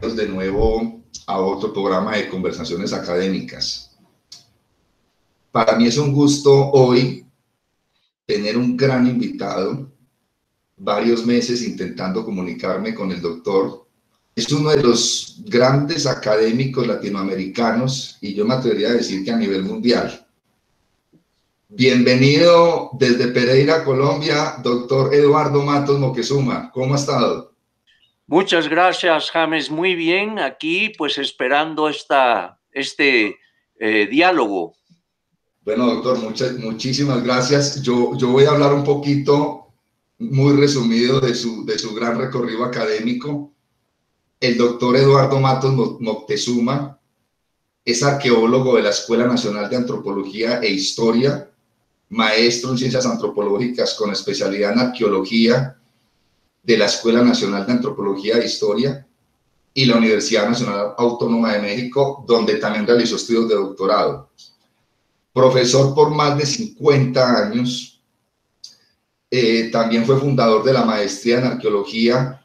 De nuevo a otro programa de conversaciones académicas. Para mí es un gusto hoy tener un gran invitado, varios meses intentando comunicarme con el doctor. Es uno de los grandes académicos latinoamericanos y yo me atrevería a decir que a nivel mundial. Bienvenido desde Pereira, Colombia, doctor Eduardo Matos Moctezuma. ¿Cómo ha estado? Muchas gracias, James. Muy bien, aquí pues esperando este diálogo. Bueno, doctor, muchísimas gracias. Yo voy a hablar un poquito, muy resumido, de su gran recorrido académico. El doctor Eduardo Matos Moctezuma es arqueólogo de la Escuela Nacional de Antropología e Historia, maestro en ciencias antropológicas con especialidad en arqueología de la Escuela Nacional de Antropología e Historia y la Universidad Nacional Autónoma de México, donde también realizó estudios de doctorado. Profesor por más de 50 años, también fue fundador de la maestría en arqueología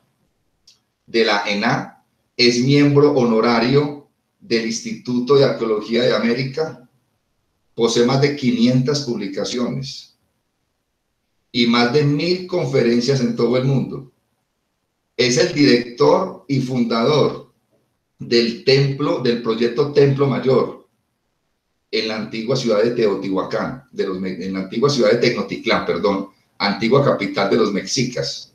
de la ENA, es miembro honorario del Instituto de Arqueología de América, posee más de 500 publicaciones y más de 1000 conferencias en todo el mundo. Es el director y fundador del proyecto Templo Mayor en la antigua ciudad de Teotihuacán, en la antigua ciudad de Tecnotitlán, perdón, antigua capital de los mexicas.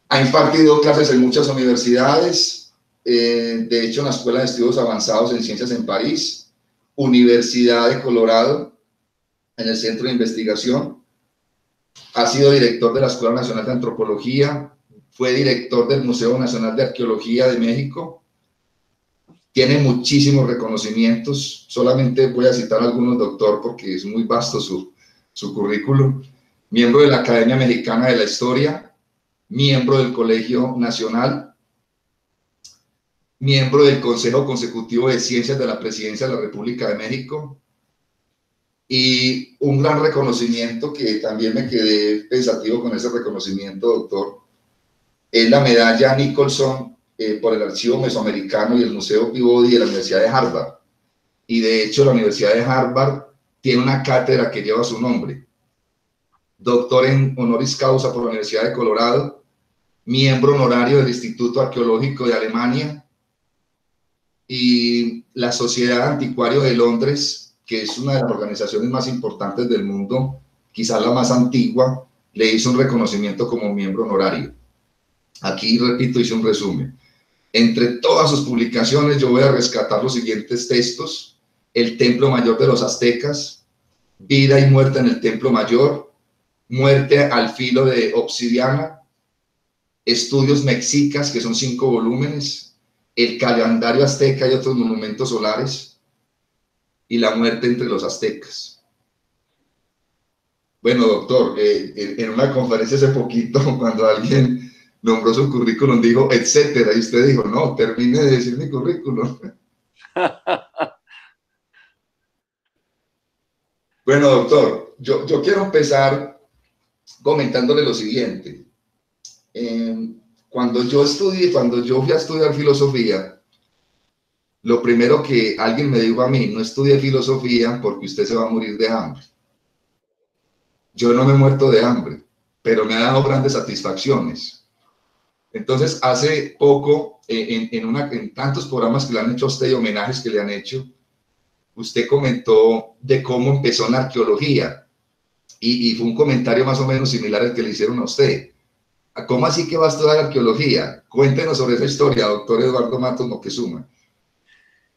Ha impartido clases en muchas universidades, de hecho en la Escuela de Estudios Avanzados en Ciencias en París, Universidad de Colorado, en el Centro de Investigación. Ha sido director de la Escuela Nacional de Antropología, fue director del Museo Nacional de Arqueología de México. Tiene muchísimos reconocimientos, solamente voy a citar algunos, doctor, porque es muy vasto su currículum. Miembro de la Academia Mexicana de la Historia, miembro del Colegio Nacional, miembro del Consejo Consecutivo de Ciencias de la Presidencia de la República de México, y un gran reconocimiento que también me quedé pensativo con ese reconocimiento, doctor, es la medalla Nicholson por el Archivo Mesoamericano y el Museo Peabody de la Universidad de Harvard. Y de hecho la Universidad de Harvard tiene una cátedra que lleva su nombre. Doctor en honoris causa por la Universidad de Colorado, miembro honorario del Instituto Arqueológico de Alemania y la Sociedad Anticuario de Londres, que es una de las organizaciones más importantes del mundo, quizás la más antigua, le hizo un reconocimiento como miembro honorario. Aquí, repito, hice un resumen. Entre todas sus publicaciones yo voy a rescatar los siguientes textos: El Templo Mayor de los Aztecas, Vida y Muerte en el Templo Mayor, Muerte al Filo de Obsidiana, Estudios Mexicas, que son 5 volúmenes, El Calendario Azteca y otros monumentos solares, y La Muerte entre los Aztecas. Bueno, doctor, en una conferencia hace poquito, cuando alguien nombró su currículum, dijo, etcétera, y usted dijo, no, termine de decir mi currículum. Bueno, doctor, yo quiero empezar comentándole lo siguiente. Cuando yo fui a estudiar filosofía, lo primero que alguien me dijo a mí, no estudie filosofía porque usted se va a morir de hambre. Yo no me he muerto de hambre, pero me ha dado grandes satisfacciones. Entonces, hace poco, en tantos programas que le han hecho a usted y homenajes que le han hecho, usted comentó de cómo empezó en la arqueología y fue un comentario más o menos similar al que le hicieron a usted. ¿Cómo así que va a estudiar arqueología? Cuéntenos sobre esa historia, doctor Eduardo Matos Moctezuma.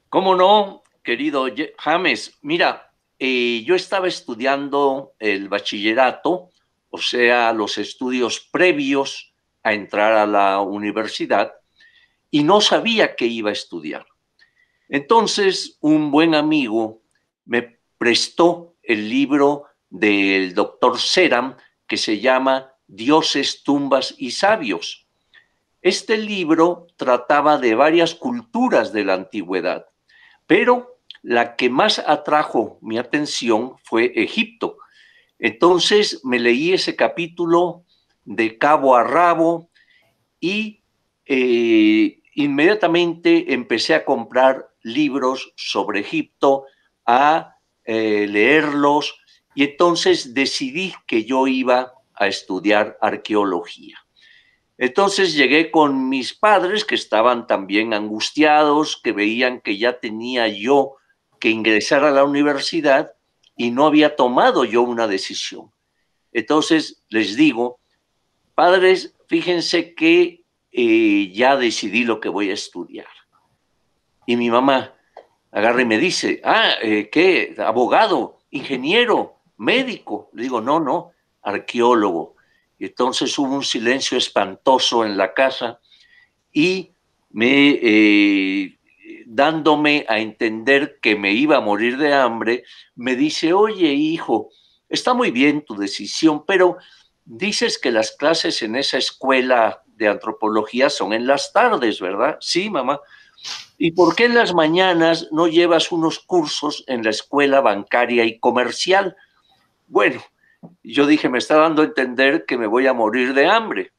¿Cómo no, querido James? Mira, yo estaba estudiando el bachillerato, o sea, los estudios previos a entrar a la universidad, y no sabía qué iba a estudiar. Entonces, un buen amigo me prestó el libro del doctor Ceram, que se llama Dioses, tumbas y sabios. Este libro trataba de varias culturas de la antigüedad, pero la que más atrajo mi atención fue Egipto. Entonces me leí ese capítulo de cabo a rabo y inmediatamente empecé a comprar libros sobre Egipto, a leerlos, y entonces decidí que yo iba a estudiar arqueología. Entonces llegué con mis padres, que estaban también angustiados, que veían que ya tenía yo que ingresar a la universidad y no había tomado yo una decisión. Entonces les digo, padres, fíjense que ya decidí lo que voy a estudiar. Y mi mamá agarra y me dice, ¿qué? Abogado, ingeniero, médico. Le digo, no, no, arqueólogo. Y entonces hubo un silencio espantoso en la casa y dándome a entender que me iba a morir de hambre, me dice, oye, hijo, está muy bien tu decisión, pero dices que las clases en esa escuela de antropología son en las tardes, ¿verdad? Sí, mamá. ¿Y por qué en las mañanas no llevas unos cursos en la escuela bancaria y comercial? Bueno, yo dije, me está dando a entender que me voy a morir de hambre.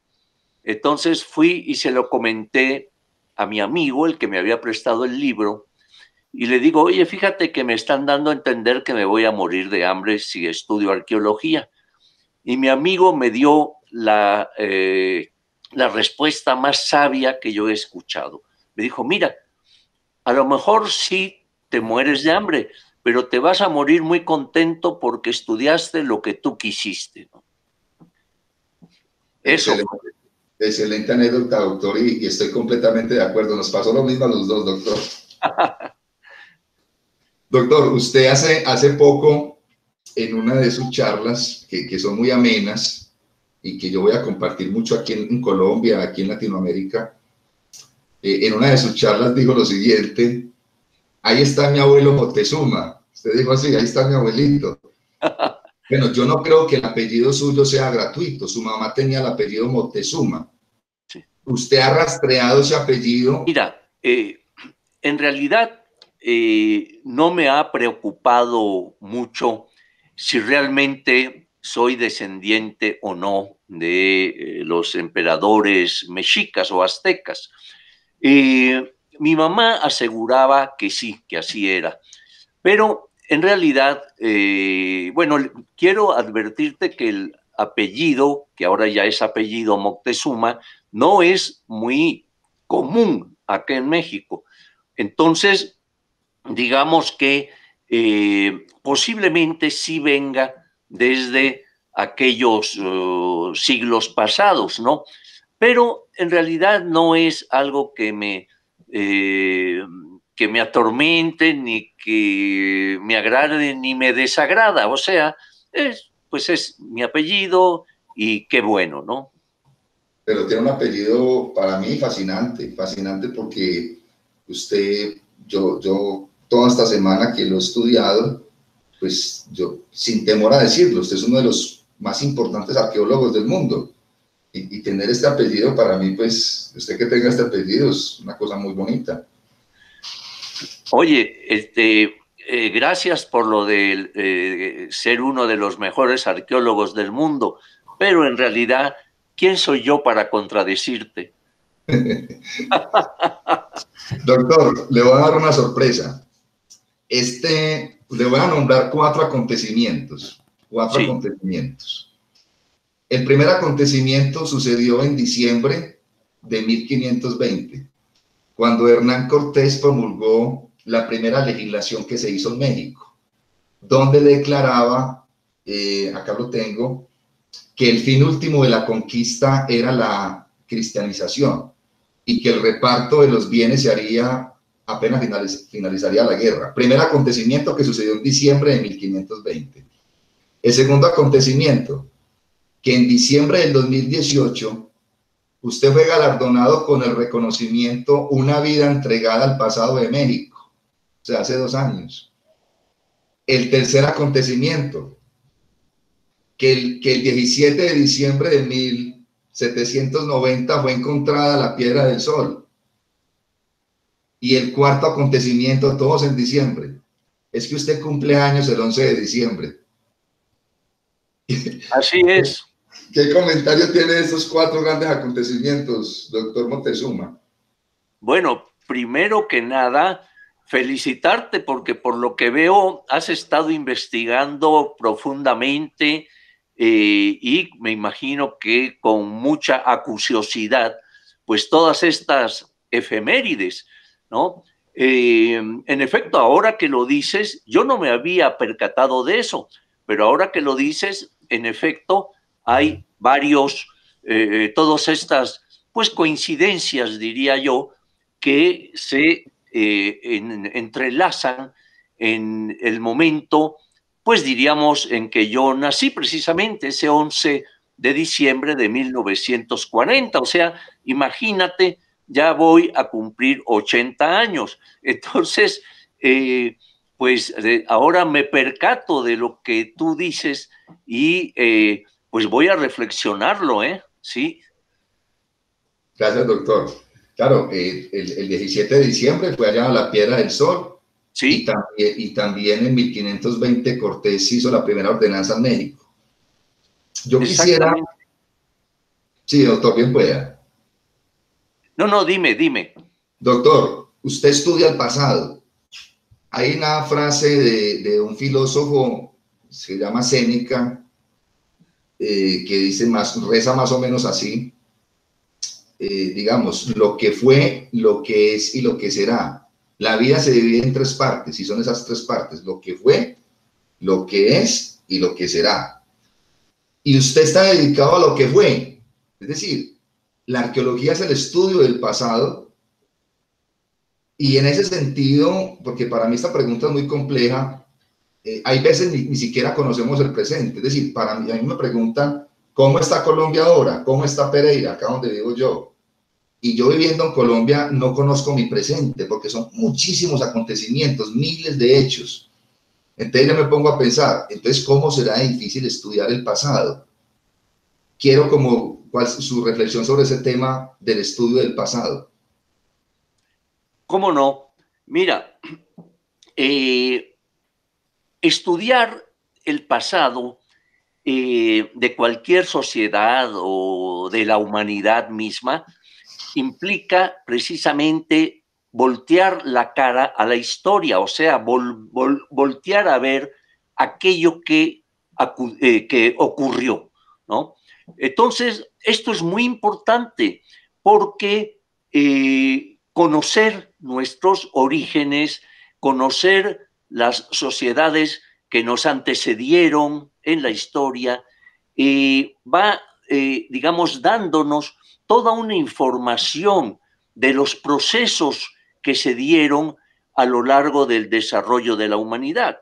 Entonces fui y se lo comenté a mi amigo, el que me había prestado el libro, y le digo, oye, fíjate que me están dando a entender que me voy a morir de hambre si estudio arqueología. Y mi amigo me dio la respuesta más sabia que yo he escuchado. Me dijo, mira, a lo mejor sí te mueres de hambre, pero te vas a morir muy contento porque estudiaste lo que tú quisiste, ¿no? Eso Excelente, excelente anécdota, doctor, y estoy completamente de acuerdo. Nos pasó lo mismo a los dos, doctor. Doctor, usted hace poco, en una de sus charlas, que son muy amenas y que yo voy a compartir mucho aquí en Colombia, aquí en Latinoamérica, en una de sus charlas dijo lo siguiente: ahí está mi abuelo Moctezuma. Usted dijo así, ahí está mi abuelito. Bueno, yo no creo que el apellido suyo sea gratuito. Su mamá tenía el apellido Moctezuma. sí. ¿Usted ha rastreado ese apellido? Mira, en realidad no me ha preocupado mucho si realmente soy descendiente o no de los emperadores mexicas o aztecas. Mi mamá aseguraba que sí, que así era, pero en realidad, bueno, quiero advertirte que el apellido, que ahora ya es apellido Moctezuma, no es muy común acá en México. Entonces, digamos que posiblemente sí venga desde aquellos siglos pasados, ¿no? Pero en realidad no es algo que me atormente, ni que me agrade, ni me desagrada. O sea, pues es mi apellido y qué bueno, ¿no? Pero tiene un apellido para mí fascinante, fascinante porque usted, yo toda esta semana que lo he estudiado, pues yo, sin temor a decirlo, usted es uno de los más importantes arqueólogos del mundo. Y tener este apellido para mí, pues, usted que tenga este apellido es una cosa muy bonita. Oye, gracias por lo de ser uno de los mejores arqueólogos del mundo, pero en realidad, ¿quién soy yo para contradecirte? Doctor, le voy a dar una sorpresa. Le voy a nombrar cuatro acontecimientos. Cuatro Sí. acontecimientos. El primer acontecimiento sucedió en diciembre de 1520, cuando Hernán Cortés promulgó la primera legislación que se hizo en México, donde declaraba, acá lo tengo, que el fin último de la conquista era la cristianización y que el reparto de los bienes se haría apenas finalizaría la guerra. Primer acontecimiento que sucedió en diciembre de 1520. El segundo acontecimiento, que en diciembre del 2018 usted fue galardonado con el reconocimiento Una vida entregada al pasado de México, o sea, hace 2 años. El tercer acontecimiento, que el 17 de diciembre de 1790 fue encontrada la Piedra del Sol. Y el cuarto acontecimiento, todos en diciembre, es que usted cumple años el 11 de diciembre. Así es. ¿Qué comentario tiene de estos 4 grandes acontecimientos, doctor Moctezuma? Bueno, primero que nada, felicitarte porque por lo que veo has estado investigando profundamente y me imagino que con mucha acuciosidad, pues todas estas efemérides, ¿no? En efecto, ahora que lo dices, yo no me había percatado de eso, pero ahora que lo dices, en efecto, hay varios, todas estas, pues coincidencias, diría yo, que se entrelazan en el momento, pues diríamos, en que yo nací precisamente ese 11 de diciembre de 1940. O sea, imagínate, ya voy a cumplir 80 años. Entonces, pues ahora me percato de lo que tú dices y pues voy a reflexionarlo, ¿eh? Sí. Gracias, doctor. Claro, el 17 de diciembre fue allá a la Piedra del Sol Sí, y también en 1520 Cortés hizo la primera ordenanza en México. Yo quisiera, exactamente. sí, doctor, bien pueda. No, no, dime, dime. Doctor, usted estudia el pasado. Hay una frase de un filósofo, se llama Séneca, que dice reza más o menos así, digamos, lo que fue, lo que es y lo que será. La vida se divide en tres partes y son esas tres partes, lo que fue, lo que es y lo que será. Y usted está dedicado a lo que fue. Es decir, la arqueología es el estudio del pasado y en ese sentido, porque para mí esta pregunta es muy compleja, hay veces ni siquiera conocemos el presente. Es decir, para mí, a mí me preguntan, ¿cómo está Colombia ahora? ¿Cómo está Pereira, acá donde vivo yo? Y yo viviendo en Colombia no conozco mi presente porque son muchísimos acontecimientos, miles de hechos. Entonces yo me pongo a pensar, entonces, ¿cómo será difícil estudiar el pasado? Quiero como cuál su reflexión sobre ese tema del estudio del pasado. ¿Cómo no? Mira, eh, estudiar el pasado de cualquier sociedad o de la humanidad misma implica precisamente voltear la cara a la historia, o sea, voltear a ver aquello que ocurrió, ¿no? Entonces, esto es muy importante porque conocer nuestros orígenes, conocer las sociedades que nos antecedieron en la historia, va, digamos, dándonos toda una información de los procesos que se dieron a lo largo del desarrollo de la humanidad.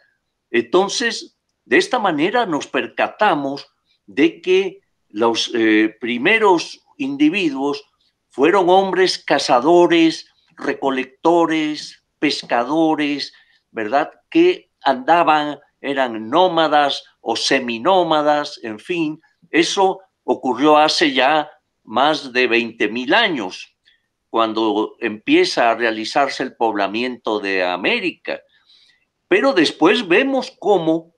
Entonces, de esta manera nos percatamos de que los primeros individuos fueron hombres cazadores, recolectores, pescadores, ¿verdad? Que andaban, eran nómadas o seminómadas, en fin, eso ocurrió hace ya más de 20.000 años, cuando empieza a realizarse el poblamiento de América. Pero después vemos cómo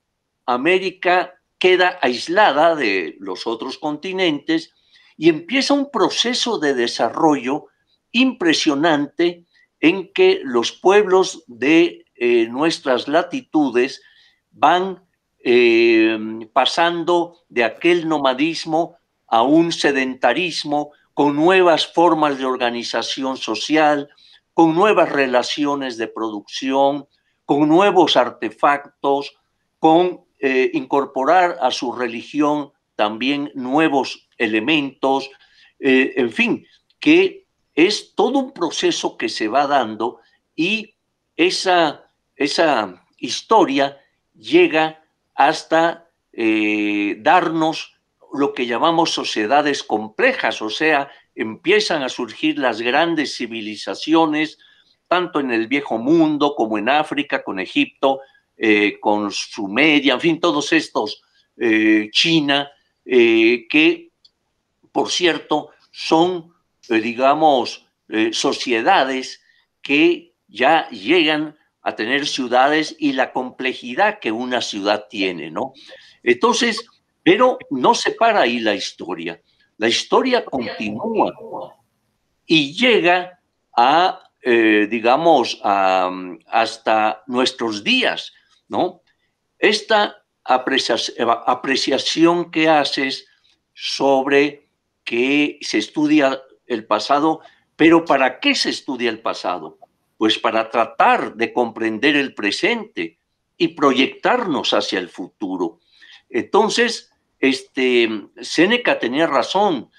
América queda aislada de los otros continentes y empieza un proceso de desarrollo impresionante en que los pueblos de nuestras latitudes van pasando de aquel nomadismo a un sedentarismo con nuevas formas de organización social, con nuevas relaciones de producción, con nuevos artefactos, con incorporar a su religión también nuevos elementos, en fin, que es todo un proceso que se va dando y esa historia llega hasta darnos lo que llamamos sociedades complejas, o sea, empiezan a surgir las grandes civilizaciones, tanto en el Viejo Mundo como en África, con Egipto, con Sumeria, en fin, todos estos, China, que, por cierto, son, digamos, sociedades que ya llegan a tener ciudades y la complejidad que una ciudad tiene, ¿no? Entonces, pero no se para ahí la historia. La historia continúa y llega digamos, hasta nuestros días, ¿no? Esta apreciación que haces sobre que se estudia el pasado, pero ¿para qué se estudia el pasado? Pues para tratar de comprender el presente y proyectarnos hacia el futuro. Entonces, Séneca tenía razón,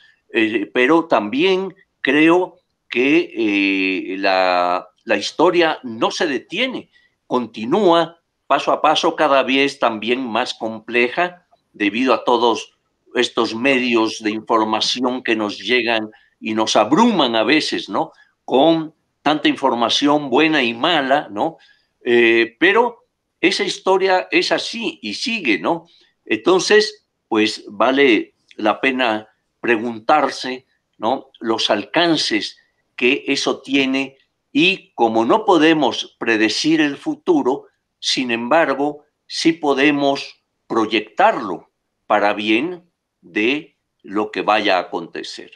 pero también creo que la historia no se detiene, continúa paso a paso, cada vez también más compleja debido a todos estos medios de información que nos llegan y nos abruman a veces, ¿no? Con tanta información buena y mala, ¿no? Pero esa historia es así y sigue, ¿no? Entonces, pues vale la pena preguntarse, ¿no? Los alcances que eso tiene y como no podemos predecir el futuro, sin embargo, sí podemos proyectarlo para bien de lo que vaya a acontecer.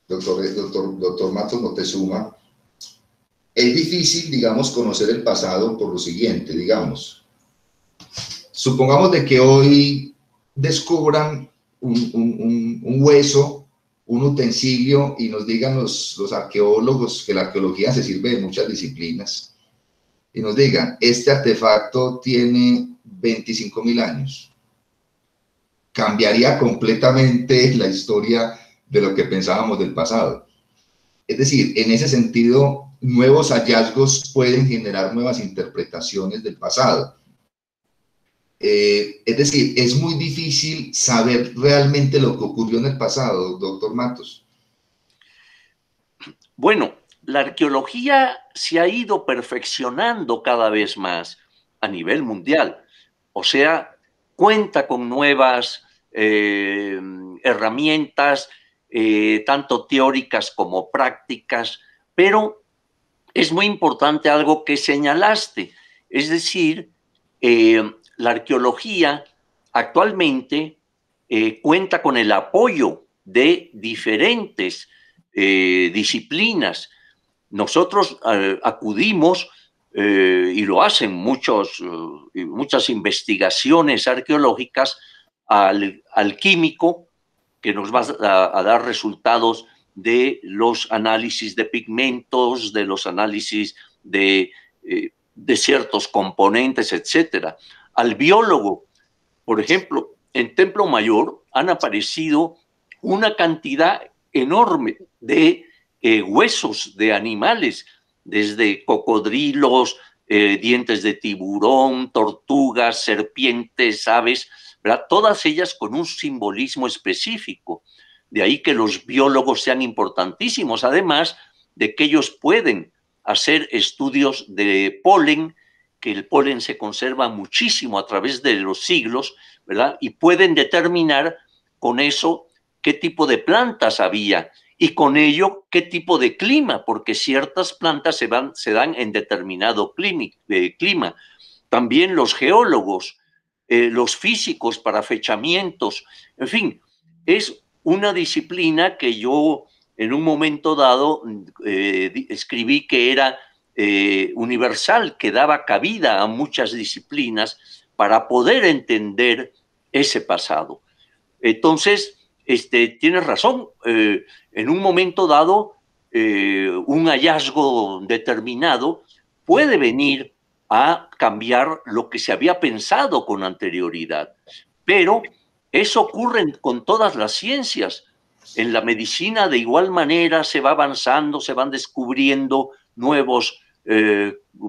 Doctor Matos Moctezuma, es difícil, digamos, conocer el pasado por lo siguiente, digamos. Supongamos de que hoy descubran un hueso, un utensilio, y nos digan los arqueólogos que la arqueología se sirve de muchas disciplinas, y nos digan, este artefacto tiene 25.000 años. Cambiaría completamente la historia de lo que pensábamos del pasado. Es decir, en ese sentido, nuevos hallazgos pueden generar nuevas interpretaciones del pasado. Es decir, es muy difícil saber realmente lo que ocurrió en el pasado, doctor Matos. Bueno, la arqueología se ha ido perfeccionando cada vez más a nivel mundial. O sea, cuenta con nuevas herramientas, tanto teóricas como prácticas, pero es muy importante algo que señalaste, es decir, la arqueología actualmente cuenta con el apoyo de diferentes disciplinas. Nosotros acudimos, y lo hacen muchas investigaciones arqueológicas, al químico que nos va a dar resultados de los análisis de pigmentos, de los análisis de ciertos componentes, etcétera. Al biólogo, por ejemplo, en Templo Mayor han aparecido una cantidad enorme de huesos de animales, desde cocodrilos, dientes de tiburón, tortugas, serpientes, aves, ¿verdad? Todas ellas con un simbolismo específico. De ahí que los biólogos sean importantísimos, además de que ellos pueden hacer estudios de polen, que el polen se conserva muchísimo a través de los siglos, ¿verdad? Y pueden determinar con eso qué tipo de plantas había y con ello qué tipo de clima, porque ciertas plantas se dan en determinado clima. También los geólogos, los físicos para fechamientos, en fin, es una disciplina que yo en un momento dado escribí que era universal, que daba cabida a muchas disciplinas para poder entender ese pasado. Entonces, tienes razón, en un momento dado, un hallazgo determinado puede venir a cambiar lo que se había pensado con anterioridad, pero eso ocurre con todas las ciencias. En la medicina, de igual manera, se va avanzando, se van descubriendo nuevos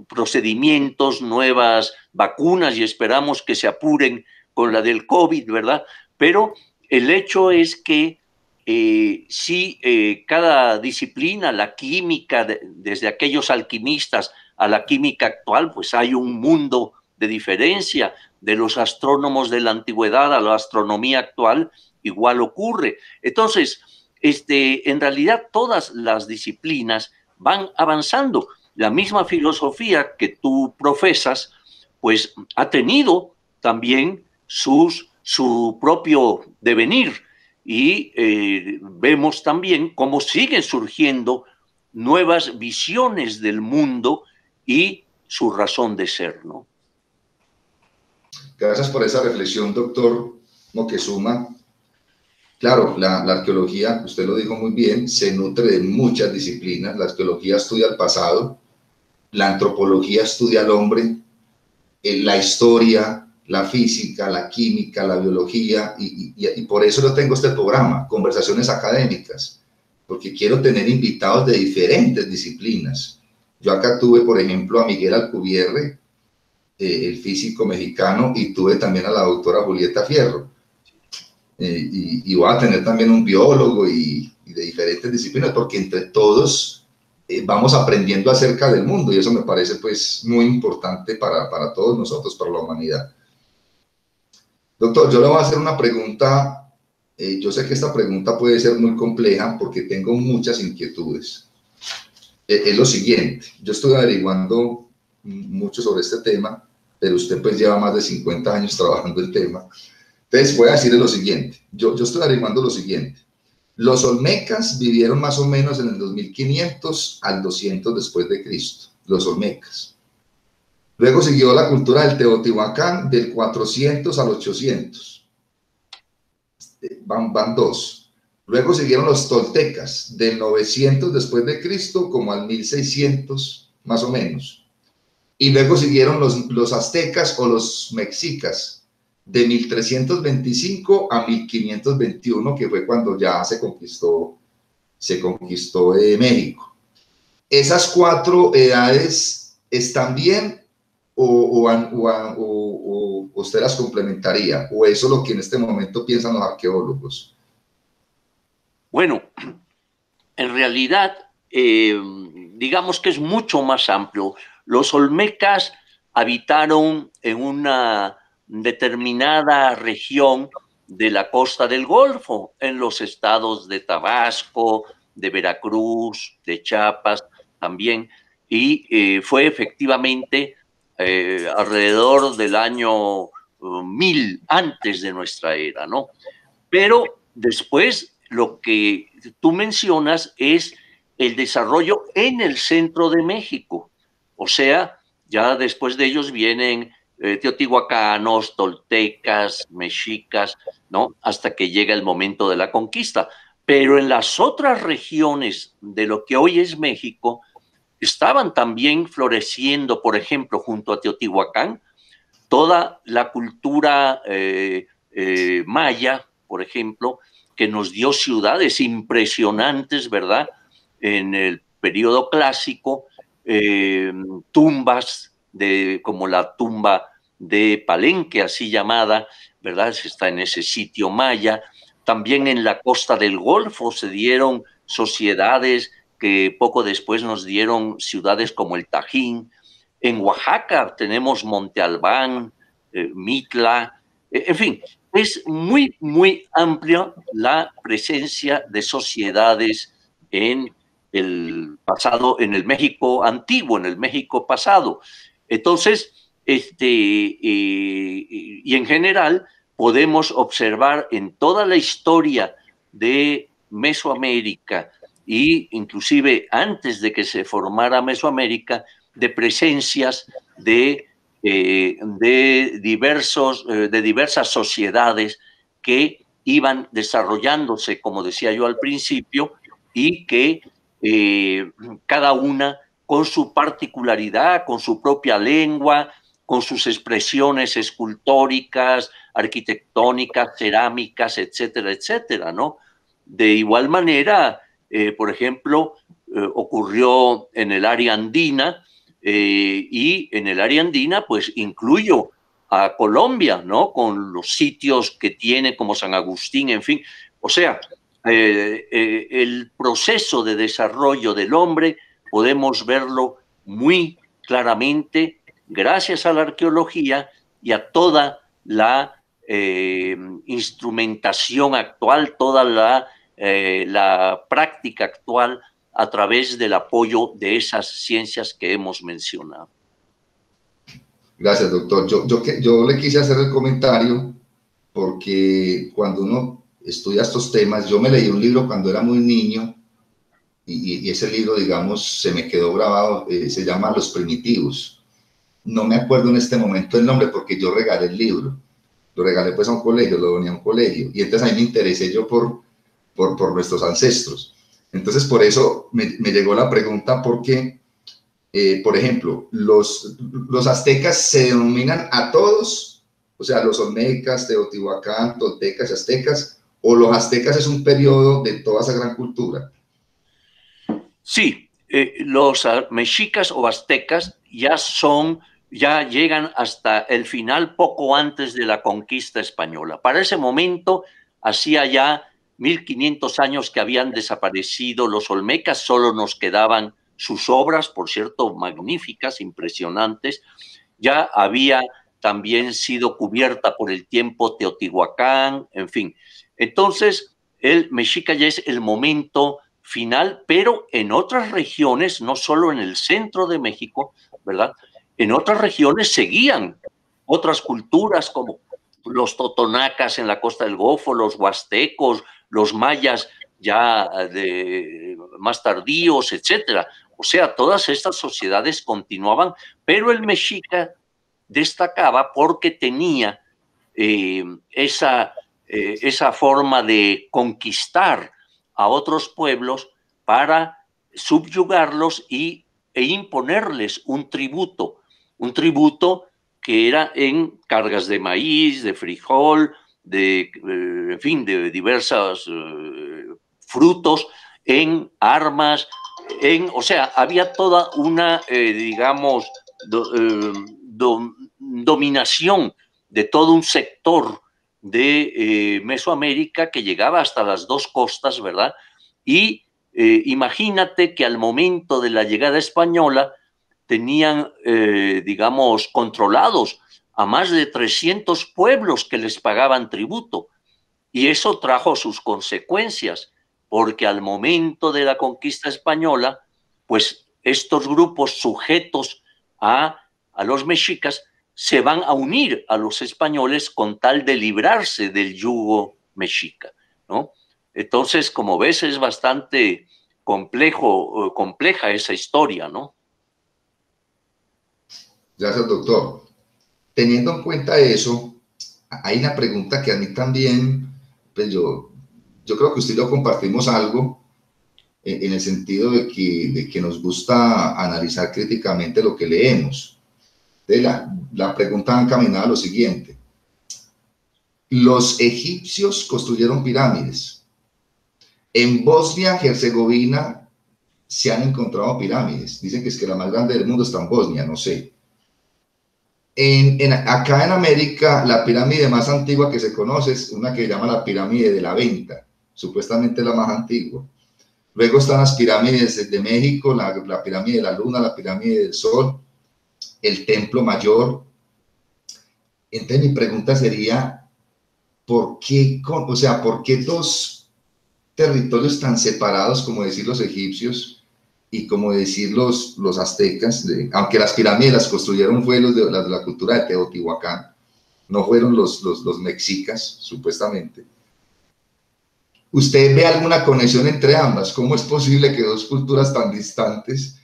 procedimientos, nuevas vacunas, y esperamos que se apuren con la del COVID, ¿verdad? Pero el hecho es que cada disciplina, la química, desde aquellos alquimistas a la química actual, pues hay un mundo de diferencia. De los astrónomos de la antigüedad a la astronomía actual, igual ocurre. Entonces, en realidad todas las disciplinas van avanzando. La misma filosofía que tú profesas, pues ha tenido también su propio devenir. y vemos también cómo siguen surgiendo nuevas visiones del mundo y su razón de ser, ¿no? Gracias por esa reflexión, doctor Moctezuma. Claro, la arqueología, usted lo dijo muy bien, se nutre de muchas disciplinas. La arqueología estudia el pasado, la antropología estudia al hombre, la historia, la física, la química, la biología, y por eso yo tengo este programa, Conversaciones Académicas, porque quiero tener invitados de diferentes disciplinas. Yo acá tuve, por ejemplo, a Miguel Alcubierre, el físico mexicano, y tuve también a la doctora Julieta Fierro. Y voy a tener también un biólogo y de diferentes disciplinas, porque entre todos vamos aprendiendo acerca del mundo, y eso me parece pues muy importante para todos nosotros, para la humanidad. Doctor, yo le voy a hacer una pregunta. Yo sé que esta pregunta puede ser muy compleja porque tengo muchas inquietudes. Es lo siguiente, yo estoy averiguando mucho sobre este tema, pero usted pues lleva más de 50 años trabajando el tema. Entonces voy a decirle lo siguiente, yo estoy averiguando lo siguiente. Los olmecas vivieron más o menos en el 2500 al 200 después de Cristo, los olmecas. Luego siguió la cultura del Teotihuacán del 400 al 800. Van dos. Luego siguieron los toltecas del 900 después de Cristo como al 1600 más o menos. Y luego siguieron los aztecas o los mexicas de 1325 a 1521, que fue cuando ya se conquistó México. ¿Esas cuatro edades están bien o usted las complementaría? ¿O eso es lo que en este momento piensan los arqueólogos? Bueno, en realidad, digamos que es mucho más amplio. Los olmecas habitaron en una determinada región de la costa del Golfo, en los estados de Tabasco, de Veracruz, de Chiapas también, y fue efectivamente alrededor del año 1000 antes de nuestra era, ¿no? Pero después lo que tú mencionas es el desarrollo en el centro de México, o sea, ya después de ellos vienen teotihuacanos, toltecas, mexicas, ¿no? Hasta que llega el momento de la conquista. Pero en las otras regiones de lo que hoy es México, estaban también floreciendo, por ejemplo, junto a Teotihuacán, toda la cultura maya, por ejemplo, que nos dio ciudades impresionantes, ¿verdad? En el periodo clásico, tumbas como la tumba de Palenque, así llamada, ¿verdad? Está en ese sitio maya. También en la costa del Golfo se dieron sociedades que poco después nos dieron ciudades como el Tajín. En Oaxaca tenemos Monte Albán, Mitla, en fin, es muy, muy amplia la presencia de sociedades en el pasado, en el México antiguo, en el México pasado. Entonces, y en general podemos observar en toda la historia de Mesoamérica e inclusive antes de que se formara Mesoamérica, de presencias de diversas sociedades que iban desarrollándose, como decía yo al principio, y que cada una con su particularidad, con su propia lengua, con sus expresiones escultóricas, arquitectónicas, cerámicas, etcétera, etcétera, ¿no? De igual manera, por ejemplo, ocurrió en el área andina, y en el área andina, pues incluyo a Colombia, ¿no? Con los sitios que tiene como San Agustín, en fin. O sea, el proceso de desarrollo del hombre podemos verlo muy claramente gracias a la arqueología y a toda la instrumentación actual, toda la práctica actual a través del apoyo de esas ciencias que hemos mencionado. Gracias, doctor. Yo le quise hacer el comentario porque cuando uno estudia estos temas. Yo me leí un libro cuando era muy niño y ese libro, digamos, se me quedó grabado, se llama Los Primitivos. No me acuerdo en este momento el nombre porque yo regalé el libro. Lo regalé pues a un colegio, lo doné a un colegio. Y entonces ahí me interesé yo por nuestros ancestros. Entonces por eso me llegó la pregunta porque, por ejemplo, los aztecas se denominan a todos, o sea, los olmecas, Teotihuacán, toltecas y aztecas, o los aztecas es un periodo de toda esa gran cultura. Sí, los mexicas o aztecas ya llegan hasta el final poco antes de la conquista española. Para ese momento, hacía ya 1500 años que habían desaparecido los olmecas, solo nos quedaban sus obras, por cierto, magníficas, impresionantes. Ya había también sido cubierta por el tiempo Teotihuacán, en fin. Entonces, el mexica ya es el momento final, pero en otras regiones, no solo en el centro de México, ¿verdad? En otras regiones seguían otras culturas como los totonacas en la costa del Golfo, los huastecos, los mayas ya más tardíos, etcétera. O sea, todas estas sociedades continuaban, pero el mexica destacaba porque tenía esa forma de conquistar a otros pueblos para subyugarlos e imponerles un tributo que era en cargas de maíz, de frijol, en fin, de diversos frutos, en armas, o sea, había toda una, digamos, dominación de todo un sector de Mesoamérica que llegaba hasta las dos costas, ¿verdad? Y imagínate que al momento de la llegada española tenían, digamos, controlados a más de 300 pueblos que les pagaban tributo. Y eso trajo sus consecuencias, porque al momento de la conquista española, pues estos grupos sujetos a los mexicas se van a unir a los españoles con tal de librarse del yugo mexica, ¿no? Entonces, como ves, es bastante compleja esa historia, ¿no? Gracias, doctor. Teniendo en cuenta eso, hay una pregunta que a mí también, pues yo creo que usted y yo compartimos algo en el sentido de que nos gusta analizar críticamente lo que leemos. La pregunta va encaminada a lo siguiente. Los egipcios construyeron pirámides. En Bosnia-Herzegovina se han encontrado pirámides. Dicen que es que la más grande del mundo está en Bosnia, no sé. Acá en América, la pirámide más antigua que se conoce es una que se llama la pirámide de la Venta, supuestamente la más antigua. Luego están las pirámides de México, la pirámide de la Luna, la pirámide del Sol, el Templo Mayor. Entonces mi pregunta sería, ¿por qué dos territorios tan separados, como decir los egipcios y como decir los aztecas, aunque las pirámides las construyeron fue los de la cultura de Teotihuacán, no fueron los mexicas, supuestamente? ¿Usted ve alguna conexión entre ambas? ¿Cómo es posible que dos culturas tan distantes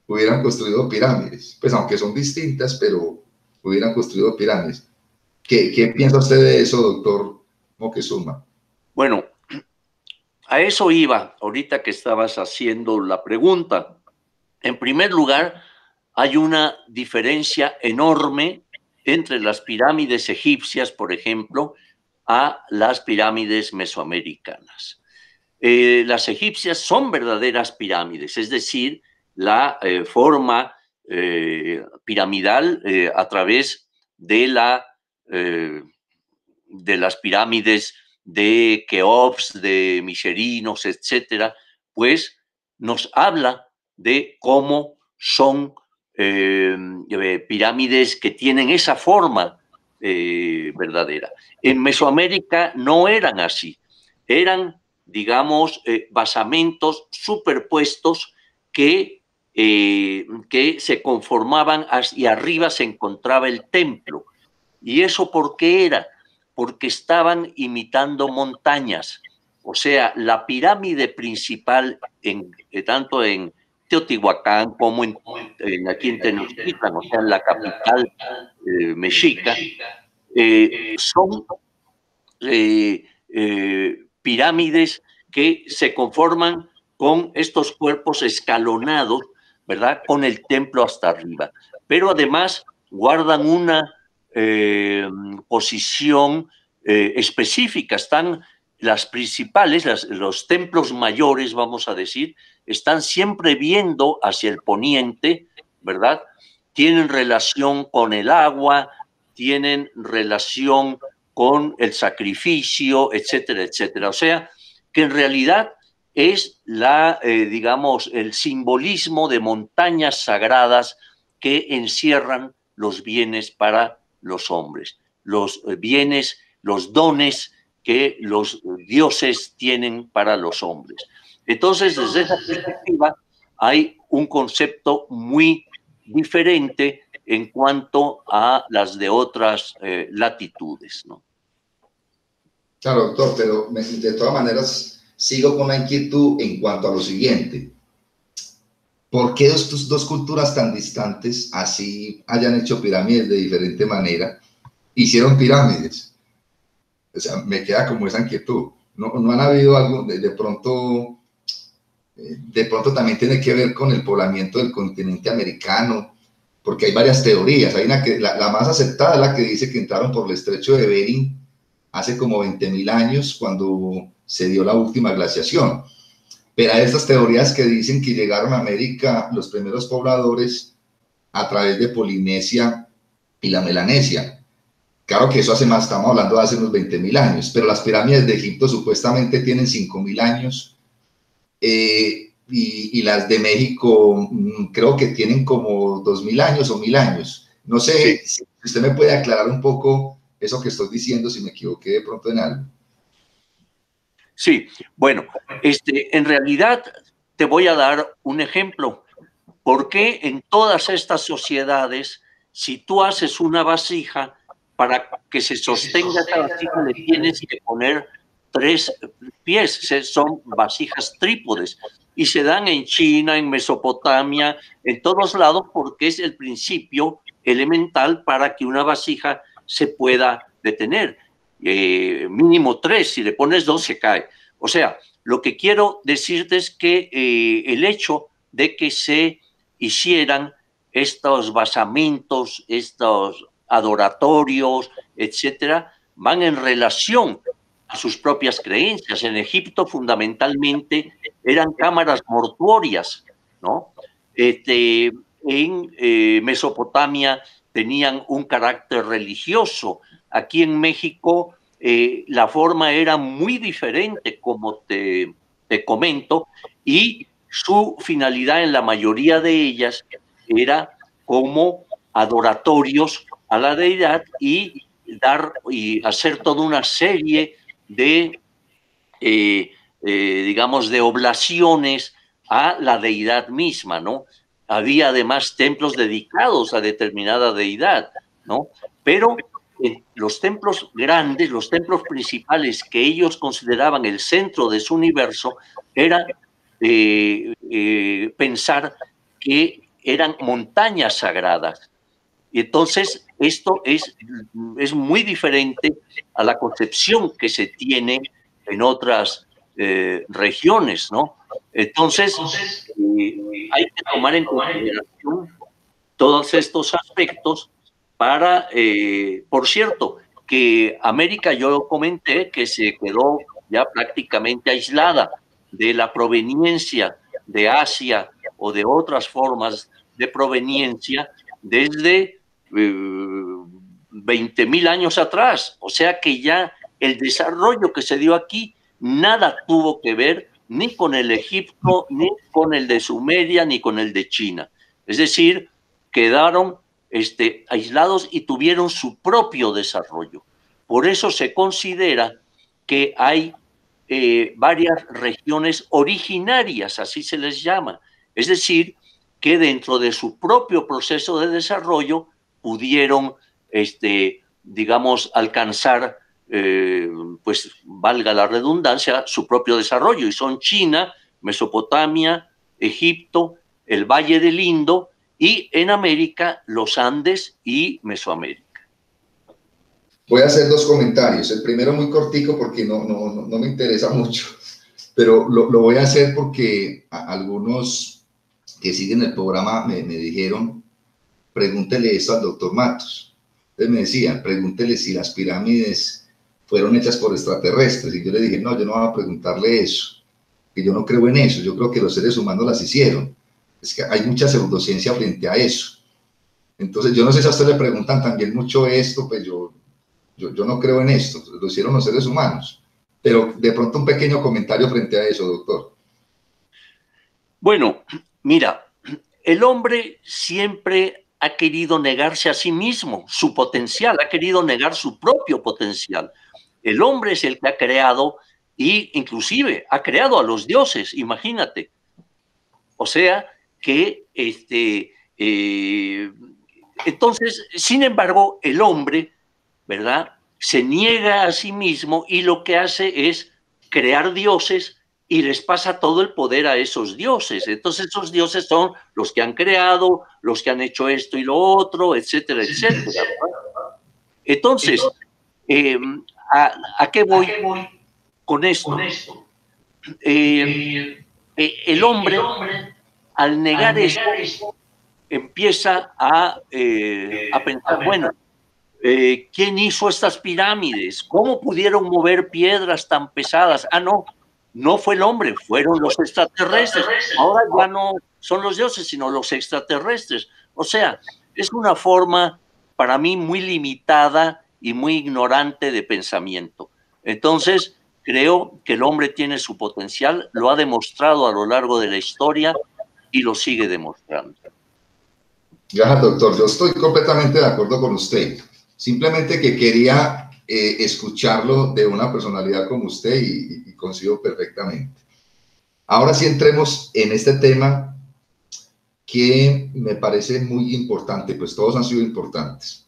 hubieran construido pirámides? Pues aunque son distintas, pero hubieran construido pirámides. ¿Qué piensa usted de eso, doctor Moctezuma? Bueno, a eso iba ahorita que estabas haciendo la pregunta. En primer lugar, hay una diferencia enorme entre las pirámides egipcias, por ejemplo, a las pirámides mesoamericanas. Las egipcias son verdaderas pirámides, es decir, la forma piramidal a través de las pirámides de Keops, de Miserinos, etcétera, pues nos habla de cómo son pirámides que tienen esa forma verdadera. En Mesoamérica no eran así, eran, digamos, basamentos superpuestos que se conformaban y arriba se encontraba el templo. ¿Y eso por qué era? porque estaban imitando montañas. O sea, la pirámide principal, tanto en Teotihuacán como aquí en Tenochtitlan, o sea, en la capital mexica, son pirámides que se conforman con estos cuerpos escalonados, ¿verdad? Con el templo hasta arriba. Pero además guardan una posición específica. Están las principales, los templos mayores, vamos a decir, están siempre viendo hacia el poniente, ¿verdad? Tienen relación con el agua, tienen relación con el sacrificio, etcétera, etcétera. O sea, que en realidad es digamos, el simbolismo de montañas sagradas que encierran los bienes para los hombres, los bienes, los dones que los dioses tienen para los hombres. Entonces, desde esa perspectiva, hay un concepto muy diferente en cuanto a las de otras latitudes, ¿no? Claro, doctor, pero de todas maneras sigo con la inquietud en cuanto a lo siguiente. ¿Por qué estos dos culturas tan distantes, así hayan hecho pirámides de diferente manera, hicieron pirámides? O sea, me queda como esa inquietud. ¿No han habido algo, de pronto también tiene que ver con el poblamiento del continente americano? Porque hay varias teorías. Hay una que, la más aceptada es la que dice que entraron por el estrecho de Bering hace como 20.000 años, cuando se dio la última glaciación. Pero hay estas teorías que dicen que llegaron a América los primeros pobladores a través de Polinesia y la Melanesia. Claro que eso hace más, estamos hablando de hace unos 20.000 años, pero las pirámides de Egipto supuestamente tienen 5.000 años, y las de México creo que tienen como 2.000 años o 1.000 años. No sé si usted me puede aclarar un poco eso que estoy diciendo, si me equivoqué de pronto en algo. Sí, bueno, en realidad te voy a dar un ejemplo. ¿Por qué en todas estas sociedades, si tú haces una vasija, para que se sostenga esa vasija le tienes que poner 3 pies? Son vasijas trípodes y se dan en China, en Mesopotamia, en todos lados, porque es el principio elemental para que una vasija se pueda detener. Mínimo 3, si le pones 2 se cae. O sea, lo que quiero decirte es que el hecho de que se hicieran estos basamentos, estos adoratorios, etcétera, van en relación a sus propias creencias. En Egipto, fundamentalmente, eran cámaras mortuorias, ¿no? En Mesopotamia tenían un carácter religioso. Aquí en México la forma era muy diferente, como te comento, y su finalidad en la mayoría de ellas era como adoratorios a la deidad y hacer toda una serie de, digamos, de oblaciones a la deidad misma, ¿no? Había además templos dedicados a determinada deidad, ¿no? Pero los templos grandes, los templos principales que ellos consideraban el centro de su universo, era pensar que eran montañas sagradas. Y entonces esto es muy diferente a la concepción que se tiene en otras regiones, ¿no? Entonces, hay que tomar en consideración todos estos aspectos para, por cierto, que América, yo comenté que se quedó ya prácticamente aislada de la proveniencia de Asia o de otras formas de proveniencia desde 20.000 años atrás. O sea que ya el desarrollo que se dio aquí nada tuvo que ver ni con el Egipto, ni con el de Sumeria, ni con el de China. Es decir, quedaron aislados y tuvieron su propio desarrollo. Por eso se considera que hay varias regiones originarias, así se les llama. Es decir, que dentro de su propio proceso de desarrollo pudieron, digamos, alcanzar pues valga la redundancia, su propio desarrollo, y son China, Mesopotamia, Egipto, el Valle del Indo, y en América los Andes y Mesoamérica. Voy a hacer dos comentarios. El primero muy cortico porque no me interesa mucho, pero lo voy a hacer porque algunos que siguen el programa me dijeron, pregúntele eso al doctor Matos. Entonces me decían, pregúntele si las pirámides fueron hechas por extraterrestres. Y yo le dije, no, yo no voy a preguntarle eso, que yo no creo en eso, yo creo que los seres humanos las hicieron. Es que hay mucha pseudociencia frente a eso. Entonces, yo no sé si a usted le preguntan también mucho esto, pues yo no creo en esto, lo hicieron los seres humanos. Pero de pronto un pequeño comentario frente a eso, doctor. Bueno, mira, el hombre siempre ha querido negarse a sí mismo, su potencial, ha querido negar su propio potencial. El hombre es el que ha creado y inclusive ha creado a los dioses, imagínate. O sea que entonces, sin embargo, el hombre, ¿verdad?, se niega a sí mismo y lo que hace es crear dioses y les pasa todo el poder a esos dioses. Entonces, esos dioses son los que han creado, los que han hecho esto y lo otro, etcétera, etcétera. Entonces, ¿a qué voy con esto? El hombre, al negar esto, empieza a pensar, bueno, ¿quién hizo estas pirámides? ¿Cómo pudieron mover piedras tan pesadas? Ah, no fue el hombre, fueron los extraterrestres. Ahora ya no son los dioses, sino los extraterrestres. O sea, es una forma para mí muy limitada y muy ignorante de pensamiento. Entonces, creo que el hombre tiene su potencial, lo ha demostrado a lo largo de la historia y lo sigue demostrando. Gracias, doctor. Yo estoy completamente de acuerdo con usted. Simplemente que quería escucharlo de una personalidad como usted y coincido perfectamente. Ahora sí entremos en este tema que me parece muy importante, pues todos han sido importantes.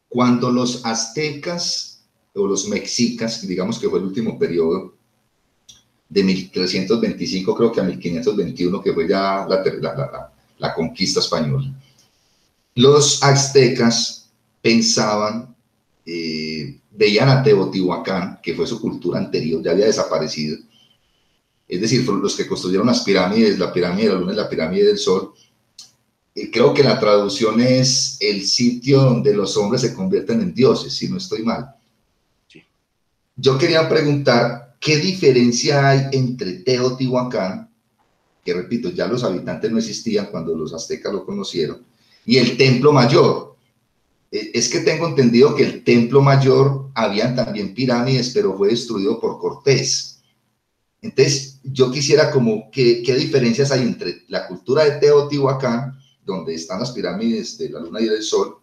Cuando los aztecas o los mexicas, digamos que fue el último periodo, de 1325 creo que a 1521, que fue ya la conquista española, los aztecas pensaban, veían a Teotihuacán, que fue su cultura anterior, ya había desaparecido. Es decir, los que construyeron las pirámides, la pirámide de la luna y la pirámide del sol. Creo que la traducción es el sitio donde los hombres se convierten en dioses, si no estoy mal. Sí. Yo quería preguntar, ¿qué diferencia hay entre Teotihuacán, que repito, ya los habitantes no existían cuando los aztecas lo conocieron, y el Templo Mayor? Es que tengo entendido que el Templo Mayor habían también pirámides, pero fue destruido por Cortés. Entonces, yo quisiera como, ¿qué diferencias hay entre la cultura de Teotihuacán, donde están las pirámides de la luna y del sol,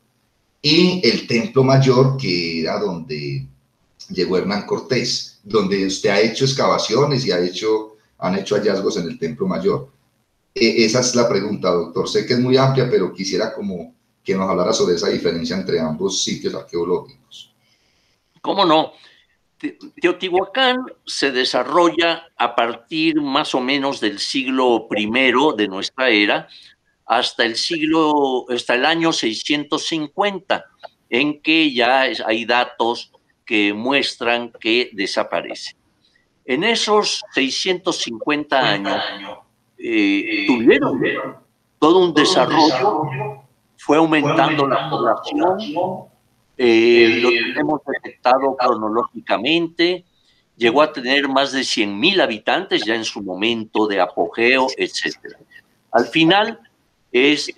y el Templo Mayor, que era donde llegó Hernán Cortés, donde usted ha hecho excavaciones y han hecho hallazgos en el Templo Mayor? Esa es la pregunta, doctor. Sé que es muy amplia, pero quisiera como que nos hablara sobre esa diferencia entre ambos sitios arqueológicos. ¿Cómo no? Teotihuacán se desarrolla a partir más o menos del siglo I de nuestra era hasta el año 650, en que ya hay datos que muestran que desaparece. En esos 650 años tuvieron todo un desarrollo, fue aumentando la población, lo tenemos detectado cronológicamente, llegó a tener más de 100,000 habitantes ya en su momento de apogeo, etc. Al final es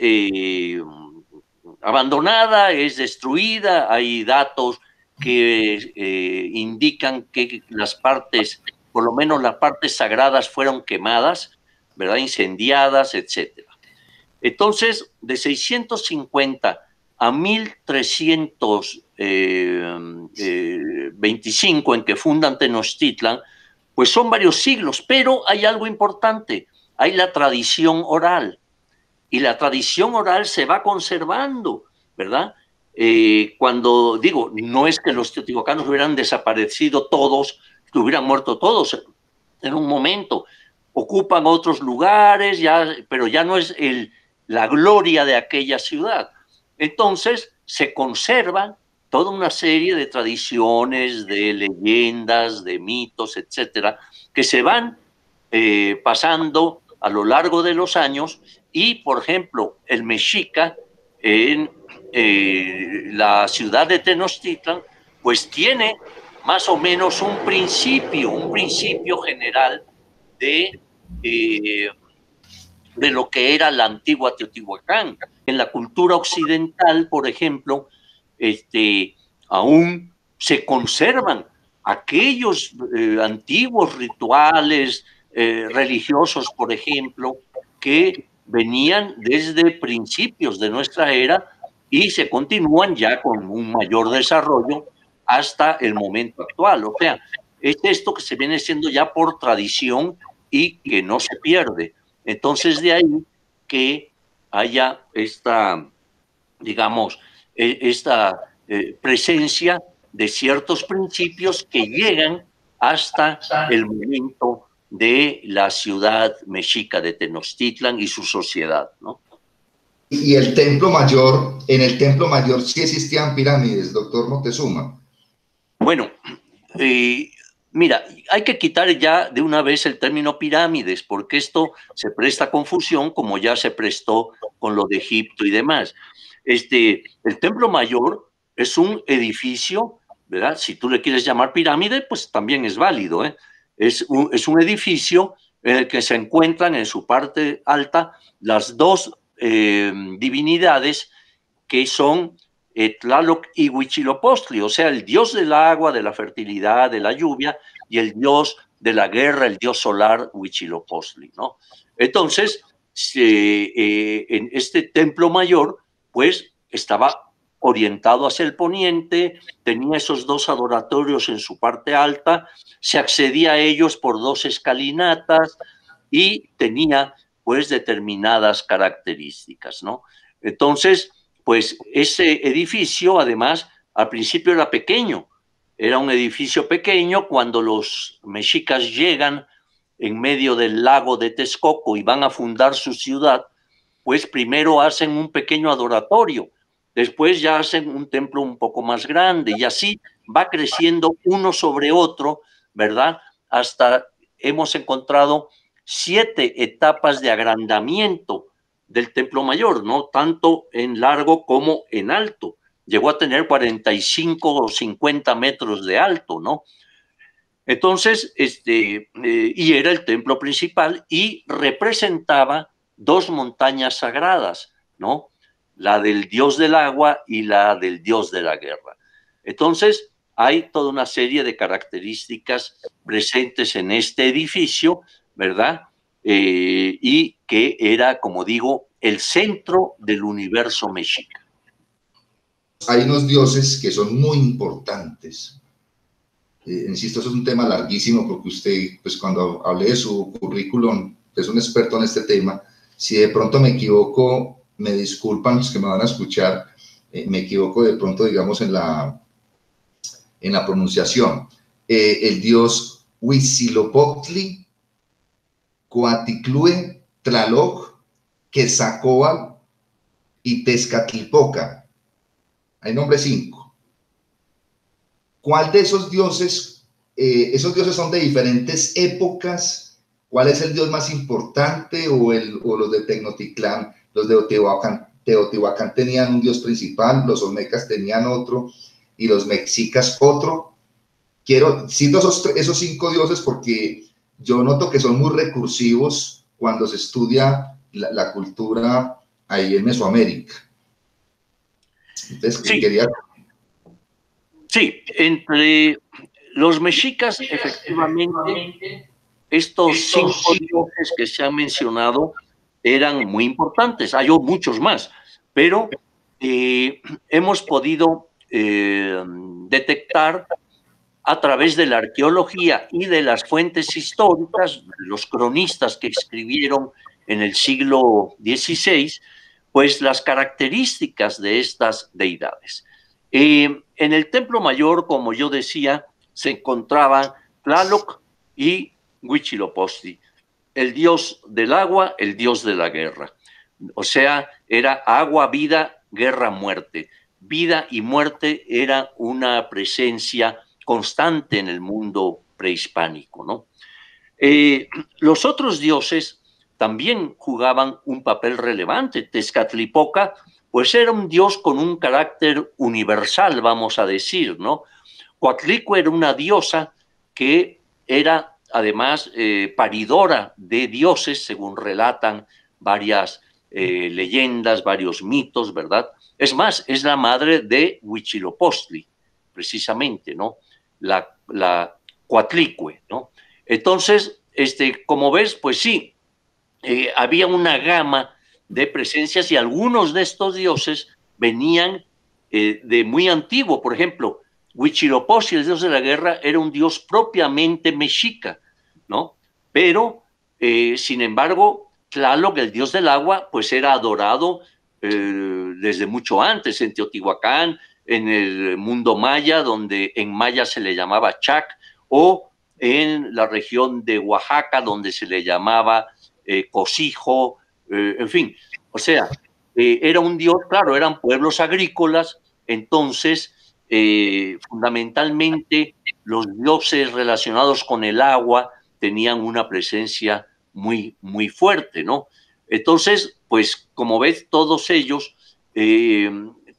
abandonada, es destruida, hay datos que indican que las partes, por lo menos las partes sagradas, fueron quemadas, ¿verdad?, incendiadas, etc. Entonces, de 650 a 1325, en que fundan Tenochtitlan, pues son varios siglos, pero hay algo importante, hay la tradición oral, y la tradición oral se va conservando, ¿verdad? cuando digo, no es que los teotihuacanos hubieran desaparecido todos, que hubieran muerto todos en un momento, ocupan otros lugares, ya, pero ya no es la gloria de aquella ciudad. Entonces se conservan toda una serie de tradiciones, de leyendas, de mitos, etcétera, que se van pasando a lo largo de los años y, por ejemplo, el mexica en la ciudad de Tenochtitlan, pues tiene más o menos un principio general de, eh, de lo que era la antigua Teotihuacán. En la cultura occidental, por ejemplo, aún se conservan aquellos antiguos rituales religiosos, por ejemplo, que venían desde principios de nuestra era y se continúan ya con un mayor desarrollo hasta el momento actual. O sea, es esto que se viene siendo ya por tradición y que no se pierde. Entonces, de ahí que haya esta, digamos, esta presencia de ciertos principios que llegan hasta el momento de la ciudad mexica de Tenochtitlan y su sociedad, ¿no? Y el templo mayor, en el templo mayor sí existían pirámides, doctor Moctezuma. Bueno, mira, hay que quitar ya de una vez el término pirámides, porque esto se presta a confusión, como ya se prestó con lo de Egipto y demás. El Templo Mayor es un edificio, ¿verdad? Si tú le quieres llamar pirámide, pues también es válido, ¿eh? Es un edificio en el que se encuentran en su parte alta las dos divinidades que son Tlaloc y Huitzilopochtli, o sea, el dios del agua, de la fertilidad, de la lluvia, y el dios de la guerra, el dios solar, Huitzilopochtli, ¿no? Entonces, en este templo mayor, pues estaba orientado hacia el poniente, tenía esos dos adoratorios en su parte alta, se accedía a ellos por dos escalinatas y tenía pues determinadas características, ¿no? Entonces, pues ese edificio, además, al principio era un edificio pequeño. Cuando los mexicas llegan en medio del lago de Texcoco y van a fundar su ciudad, pues primero hacen un pequeño adoratorio, después ya hacen un templo un poco más grande y así va creciendo uno sobre otro, ¿verdad? Hasta hemos encontrado 7 etapas de agrandamiento del templo mayor, ¿no? Tanto en largo como en alto. Llegó a tener 45 o 50 metros de alto, ¿no? Entonces, y era el templo principal y representaba 2 montañas sagradas, ¿no? La del dios del agua y la del dios de la guerra. Entonces, hay toda una serie de características presentes en este edificio, ¿verdad? Y que era, como digo, el centro del universo mexica. Hay unos dioses que son muy importantes. Insisto, eso es un tema larguísimo porque usted, pues cuando hablé de su currículum, es un experto en este tema. Si de pronto me equivoco, me disculpan los que me van a escuchar, me equivoco de pronto, digamos, en la pronunciación. El dios Huitzilopochtli, Coatitlue, Tlaloc, Quetzalcóatl y Tezcatlipoca. Hay nombre 5. ¿Cuál de esos dioses son de diferentes épocas? ¿Cuál es el dios más importante? ¿O los de Tenochtitlán, los de Teotihuacán tenían un dios principal, los olmecas tenían otro y los mexicas otro? Cito esos 5 dioses porque yo noto que son muy recursivos cuando se estudia la cultura ahí en Mesoamérica. Entonces, sí. Sí, entre los mexicas, efectivamente, estos 5 dioses que se han mencionado eran muy importantes. Hay muchos más, pero hemos podido detectar a través de la arqueología y de las fuentes históricas, los cronistas que escribieron en el siglo XVI, pues las características de estas deidades. En el Templo Mayor, como yo decía, se encontraban Tlaloc y Huitzilopochtli, el dios del agua, el dios de la guerra. O sea, era agua, vida, guerra, muerte. Vida y muerte era una presencia constante en el mundo prehispánico, ¿no? Los otros dioses también jugaban un papel relevante. Tezcatlipoca, pues era un dios con un carácter universal, vamos a decir, ¿no? Coatlicue era una diosa que era además paridora de dioses, según relatan varias leyendas, varios mitos, ¿verdad? Es más, es la madre de Huitzilopochtli, precisamente, ¿no? La Coatlicue, ¿no? Entonces, como ves, pues sí, había una gama de presencias y algunos de estos dioses venían de muy antiguo. Por ejemplo, Huitzilopochtli, el dios de la guerra, era un dios propiamente mexica, ¿no? Pero, sin embargo, Tlaloc, el dios del agua, pues era adorado desde mucho antes, en Teotihuacán, en el mundo maya, donde en maya se le llamaba Chac, o en la región de Oaxaca, donde se le llamaba Cosijo, en fin. O sea, era un dios, claro, eran pueblos agrícolas, entonces, fundamentalmente, los dioses relacionados con el agua tenían una presencia muy, muy fuerte, ¿no? Entonces, pues, como ves, todos ellos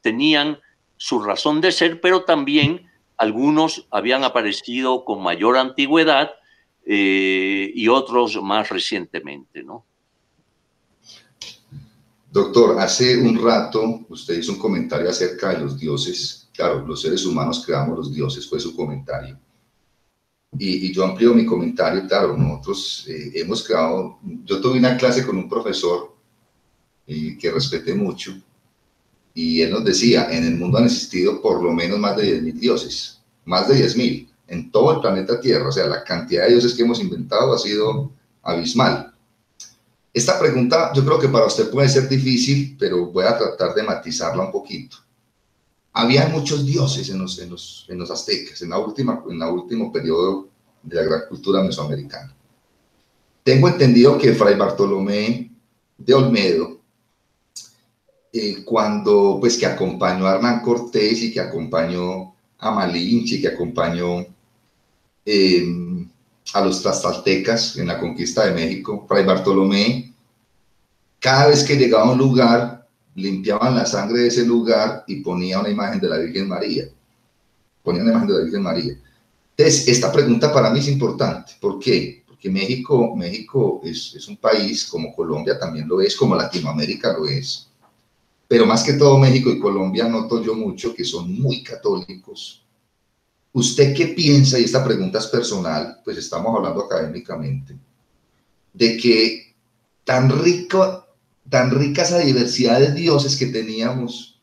tenían su razón de ser, pero también algunos habían aparecido con mayor antigüedad y otros más recientemente, ¿no? Doctor, hace un rato usted hizo un comentario acerca de los dioses. Claro, los seres humanos creamos los dioses, fue su comentario. Y yo amplío mi comentario, claro, nosotros hemos creado, yo tuve una clase con un profesor que respeté mucho, y él nos decía, en el mundo han existido por lo menos más de 10.000 dioses, más de 10.000, en todo el planeta Tierra, o sea, la cantidad de dioses que hemos inventado ha sido abismal. Esta pregunta yo creo que para usted puede ser difícil, pero voy a tratar de matizarla un poquito. Había muchos dioses en los aztecas, en el último periodo de la gran cultura mesoamericana. Tengo entendido que Fray Bartolomé de Olmedo, cuando pues que acompañó a Hernán Cortés y que acompañó a Malinche, que acompañó a los tlaxcaltecas en la conquista de México, Fray Bartolomé, cada vez que llegaba a un lugar, limpiaban la sangre de ese lugar y ponía una imagen de la Virgen María. Ponía una imagen de la Virgen María. Entonces, esta pregunta para mí es importante. ¿Por qué? Porque México es un país, como Colombia también lo es, como Latinoamérica lo es. Pero más que todo México y Colombia noto yo mucho que son muy católicos. ¿Usted qué piensa? Y esta pregunta es personal, pues estamos hablando académicamente, de que tan rica esa diversidad de dioses que teníamos,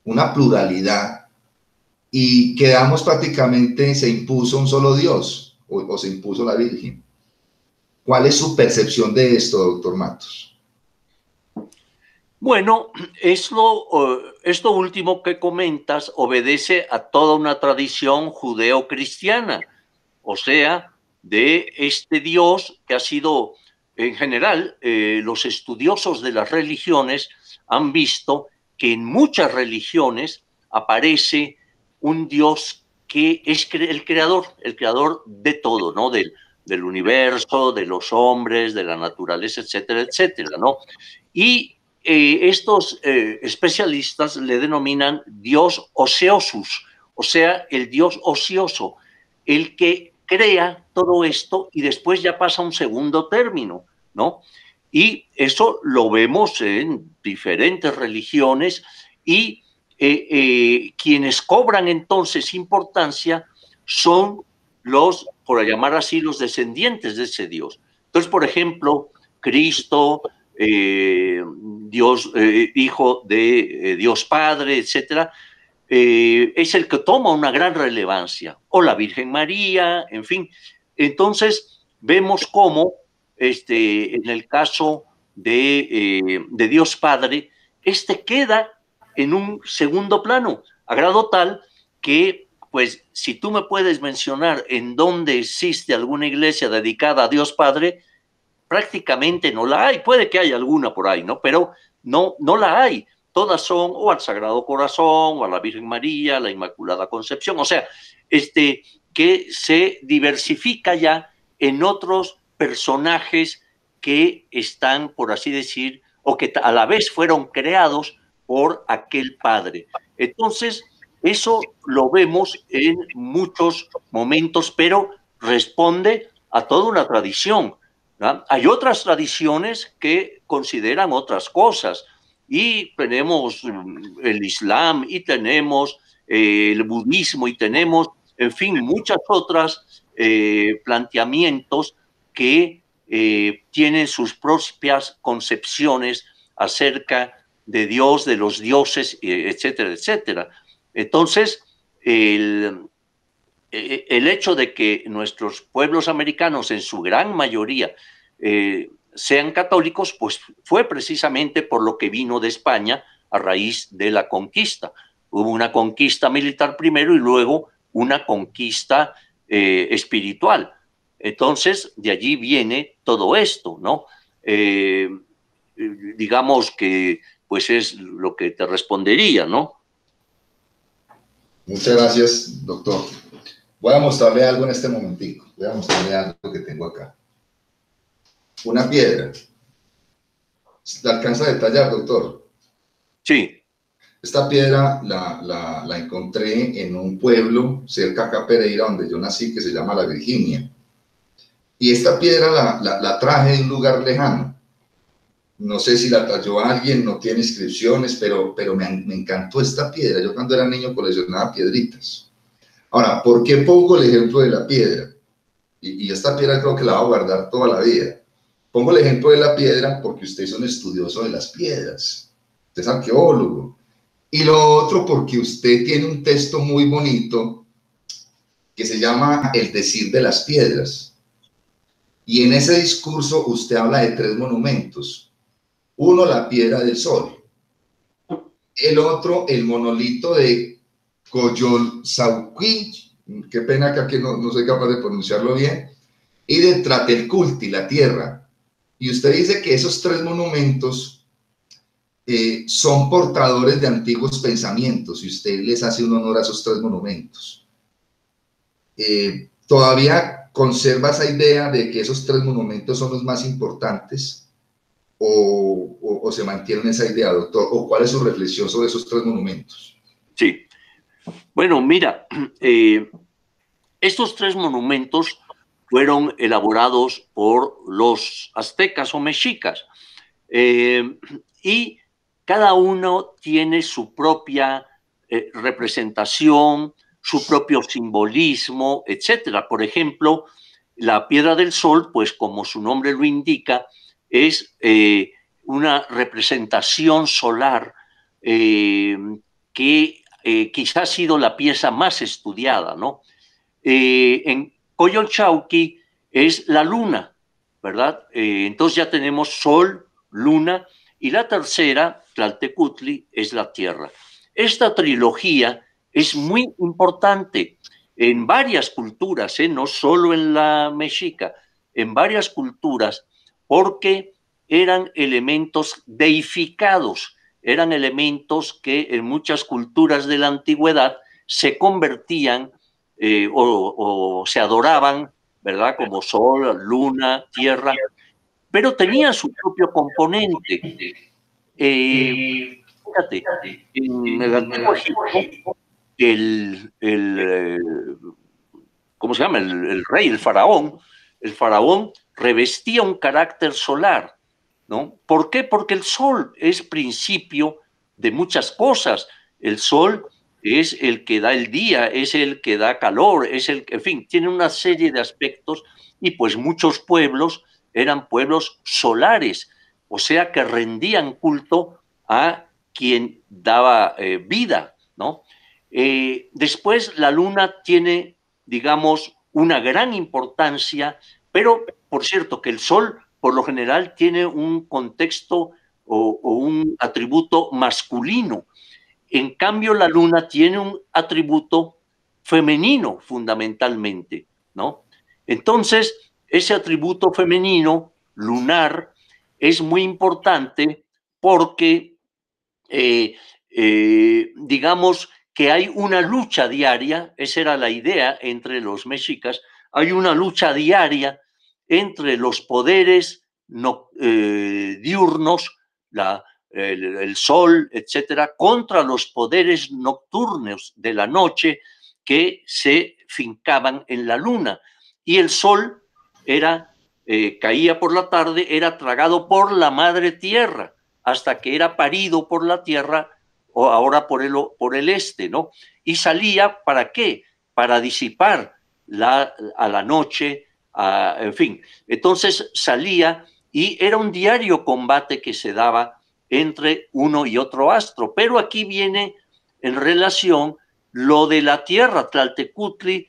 una pluralidad, y quedamos prácticamente, se impuso un solo Dios, o se impuso la Virgen. ¿Cuál es su percepción de esto, doctor Matos? Bueno, esto último que comentas obedece a toda una tradición judeo-cristiana, o sea, de este Dios que ha sido, en general, los estudiosos de las religiones han visto que en muchas religiones aparece un Dios que es el creador de todo, ¿no? Del universo, de los hombres, de la naturaleza, etcétera, etcétera, ¿no? Y estos especialistas le denominan Dios ociosus, o sea, el Dios ocioso, el que crea todo esto y después ya pasa a un segundo término, ¿no? Y eso lo vemos en diferentes religiones y quienes cobran entonces importancia son los, por llamar así, los descendientes de ese Dios. Entonces, por ejemplo, Cristo, Dios, hijo de Dios Padre, etcétera, es el que toma una gran relevancia, o la Virgen María, en fin. Entonces, vemos cómo, en el caso de Dios Padre, este queda en un segundo plano, a grado tal que, pues, si tú me puedes mencionar en dónde existe alguna iglesia dedicada a Dios Padre, prácticamente no la hay. Puede que haya alguna por ahí, ¿no? Pero no la hay. Todas son o al Sagrado Corazón, o a la Virgen María, a la Inmaculada Concepción. O sea, que se diversifica ya en otros personajes que están, por así decir, o que a la vez fueron creados por aquel padre. Entonces, eso lo vemos en muchos momentos, pero responde a toda una tradición, ¿no? Hay otras tradiciones que consideran otras cosas y tenemos el Islam y tenemos el budismo y tenemos, en fin, muchas otras planteamientos que tienen sus propias concepciones acerca de Dios, de los dioses, etcétera, etcétera. Entonces, el hecho de que nuestros pueblos americanos, en su gran mayoría, sean católicos, pues fue precisamente por lo que vino de España a raíz de la conquista. Hubo una conquista militar primero y luego una conquista espiritual. Entonces, de allí viene todo esto, ¿no? Digamos que, pues es lo que te respondería, ¿no? Muchas gracias, doctor. Voy a mostrarle algo en este momentico. Voy a mostrarle algo que tengo acá. Una piedra. ¿La alcanza a detallar, doctor? Sí. Esta piedra la encontré en un pueblo cerca acá a Pereira, donde yo nací, que se llama La Virginia. Y esta piedra la traje de un lugar lejano. No sé si la trayó alguien, no tiene inscripciones, pero me encantó esta piedra. Yo cuando era niño coleccionaba piedritas. Ahora, ¿por qué pongo el ejemplo de la piedra? Y esta piedra creo que la va a guardar toda la vida. Pongo el ejemplo de la piedra porque usted es un estudioso de las piedras. Usted es arqueólogo. Y lo otro porque usted tiene un texto muy bonito que se llama El decir de las piedras. Y en ese discurso usted habla de 3 monumentos. Uno, la piedra del sol. El otro, el monolito de Coyolxauhqui, qué pena que aquí no soy capaz de pronunciarlo bien, y de Tlatelculti, la tierra. Y usted dice que esos 3 monumentos son portadores de antiguos pensamientos, y usted les hace un honor a esos 3 monumentos. ¿Todavía conserva esa idea de que esos 3 monumentos son los más importantes? ¿O se mantiene esa idea, doctor? ¿O cuál es su reflexión sobre esos 3 monumentos? Sí. Bueno, mira, estos 3 monumentos fueron elaborados por los aztecas o mexicas y cada uno tiene su propia representación, su propio simbolismo, etcétera. Por ejemplo, la Piedra del Sol, pues como su nombre lo indica, es una representación solar que quizás ha sido la pieza más estudiada, ¿no? En Coyolxauhqui es la luna, ¿verdad? Entonces ya tenemos sol, luna, y la tercera, Tlaltecutli, es la tierra. Esta trilogía es muy importante en varias culturas, no solo en la mexica, en varias culturas, porque eran elementos deificados, eran elementos que en muchas culturas de la antigüedad se convertían o se adoraban, ¿verdad? Como sol, luna, tierra, pero tenía su propio componente. Fíjate, en el antiguo Egipto, ¿cómo se llama? El rey, el faraón revestía un carácter solar, ¿no? ¿Por qué? Porque el sol es principio de muchas cosas. El sol es el que da el día, es el que da calor, es el que, en fin, tiene una serie de aspectos y pues muchos pueblos eran pueblos solares, o sea que rendían culto a quien daba vida, ¿no? Después la luna tiene, digamos, una gran importancia, pero por cierto que el sol por lo general tiene un contexto o un atributo masculino. En cambio, la luna tiene un atributo femenino fundamentalmente, ¿no? Entonces, ese atributo femenino, lunar, es muy importante porque, digamos, que hay una lucha diaria, esa era la idea entre los mexicas, hay una lucha diaria entre los poderes diurnos, el sol, etcétera, contra los poderes nocturnos de la noche que se fincaban en la luna. Y el sol caía por la tarde, era tragado por la madre tierra, hasta que era parido por la tierra, o ahora por el este, ¿no? Y salía, ¿para qué? Para disipar a la noche, en fin. Entonces salía y era un diario combate que se daba entre uno y otro astro. Pero aquí viene en relación lo de la tierra. Tlaltecutli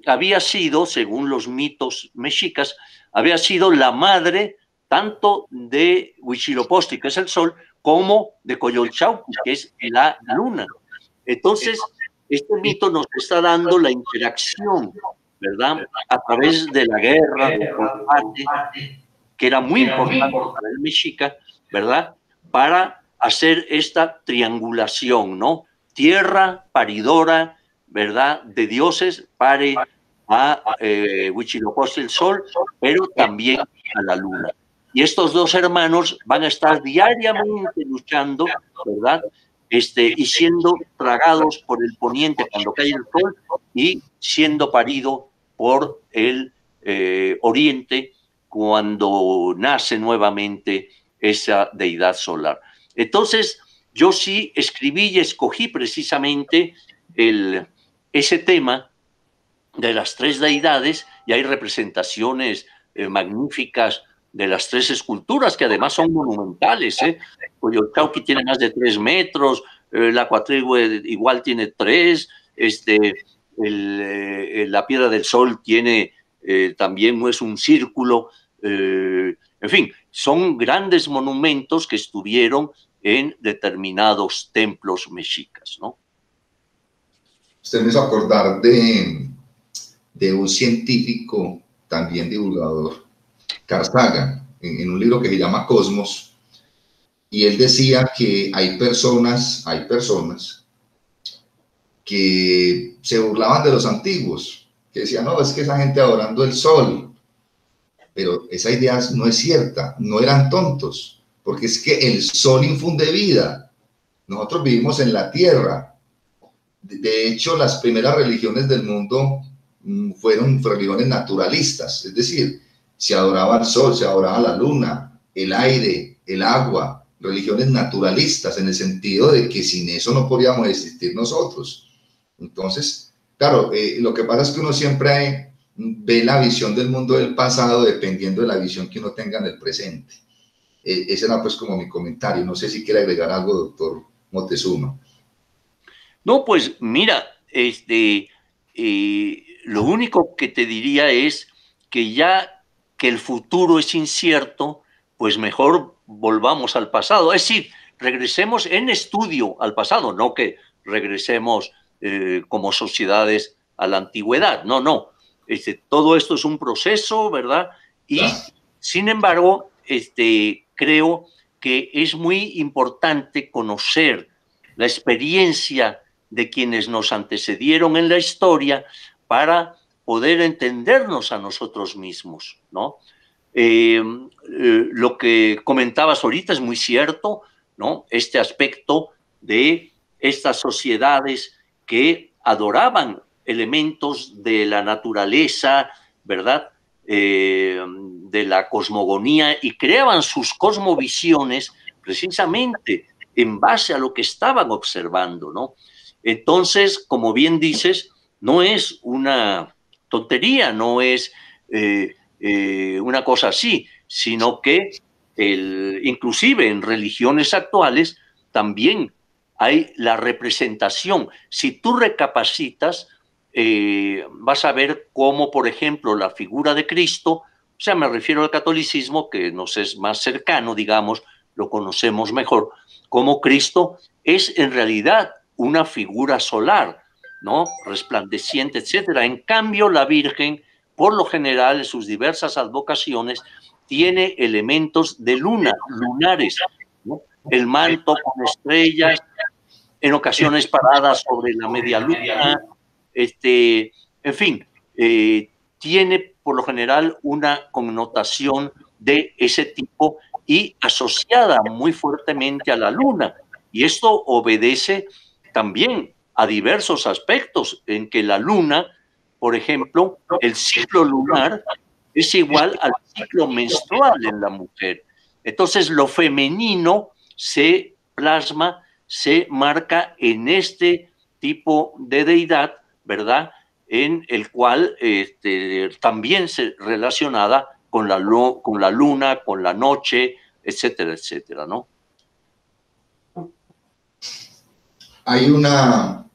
había sido, según los mitos mexicas, había sido la madre tanto de Huitzilopochtli, que es el sol, como de Coyolxauhqui, que es la luna. Entonces, este mito nos está dando la interacción, ¿verdad? A través de la guerra, del combate, que era muy importante para el mexica, ¿verdad? Para hacer esta triangulación, ¿no? Tierra paridora, ¿verdad? De dioses, pare a Huitzilopochtli, el sol, pero también a la luna. Y estos dos hermanos van a estar diariamente luchando, ¿verdad? Y siendo tragados por el poniente cuando cae el sol y siendo parido por el oriente cuando nace nuevamente esa deidad solar. Entonces, yo sí escribí y escogí precisamente ese tema de las tres deidades, y hay representaciones magníficas de las tres esculturas, que además son monumentales. Coyolxauhqui tiene más de 3 metros, la Cuatrihue igual tiene 3, la Piedra del Sol tiene también, no es un círculo, en fin, son grandes monumentos que estuvieron en determinados templos mexicas, ¿no? Usted me hizo acordar de un científico, también divulgador, Carl Sagan, en un libro que se llama Cosmos, y él decía que hay personas que se burlaban de los antiguos, que decían, no, es que esa gente adorando el sol, pero esa idea no es cierta, no eran tontos, porque es que el sol infunde vida, nosotros vivimos en la tierra. De hecho, las primeras religiones del mundo fueron religiones naturalistas, es decir, se adoraba el sol, se adoraba la luna, el aire, el agua, religiones naturalistas, en el sentido de que sin eso no podríamos existir nosotros. Entonces, claro, lo que pasa es que uno siempre ve la visión del mundo del pasado dependiendo de la visión que uno tenga en el presente. Ese era pues como mi comentario. No sé si quiere agregar algo, doctor Moctezuma. No, pues mira, lo único que te diría es que ya que el futuro es incierto, pues mejor volvamos al pasado. Es decir, regresemos en estudio al pasado, no que regresemos como sociedades a la antigüedad. No, no. Todo esto es un proceso, ¿verdad? Y claro, sin embargo, creo que es muy importante conocer la experiencia de quienes nos antecedieron en la historia para poder entendernos a nosotros mismos, ¿no? Lo que comentabas ahorita es muy cierto, ¿no? Este aspecto de estas sociedades que adoraban elementos de la naturaleza, ¿verdad? De la cosmogonía, y creaban sus cosmovisiones precisamente en base a lo que estaban observando, ¿no? Entonces, como bien dices, no es una tontería, no es una cosa así, sino que inclusive en religiones actuales también hay la representación. Si tú recapacitas, vas a ver cómo, por ejemplo, la figura de Cristo O sea, me refiero al catolicismo, que nos es más cercano, digamos, lo conocemos mejor, como Cristo es en realidad una figura solar, ¿no? Resplandeciente, etcétera. En cambio, la Virgen, por lo general, en sus diversas advocaciones, tiene elementos de luna, lunares, ¿no? El manto con estrellas, en ocasiones paradas sobre la media luna, en fin, tiene por lo general una connotación de ese tipo y asociada muy fuertemente a la luna. Y esto obedece también a diversos aspectos en que la luna, por ejemplo, el ciclo lunar es igual al ciclo menstrual en la mujer. Entonces, lo femenino se plasma, se marca en este tipo de deidad, ¿verdad? En el cual también se relacionada con la luna, con la noche, etcétera, etcétera, ¿no? Hay una,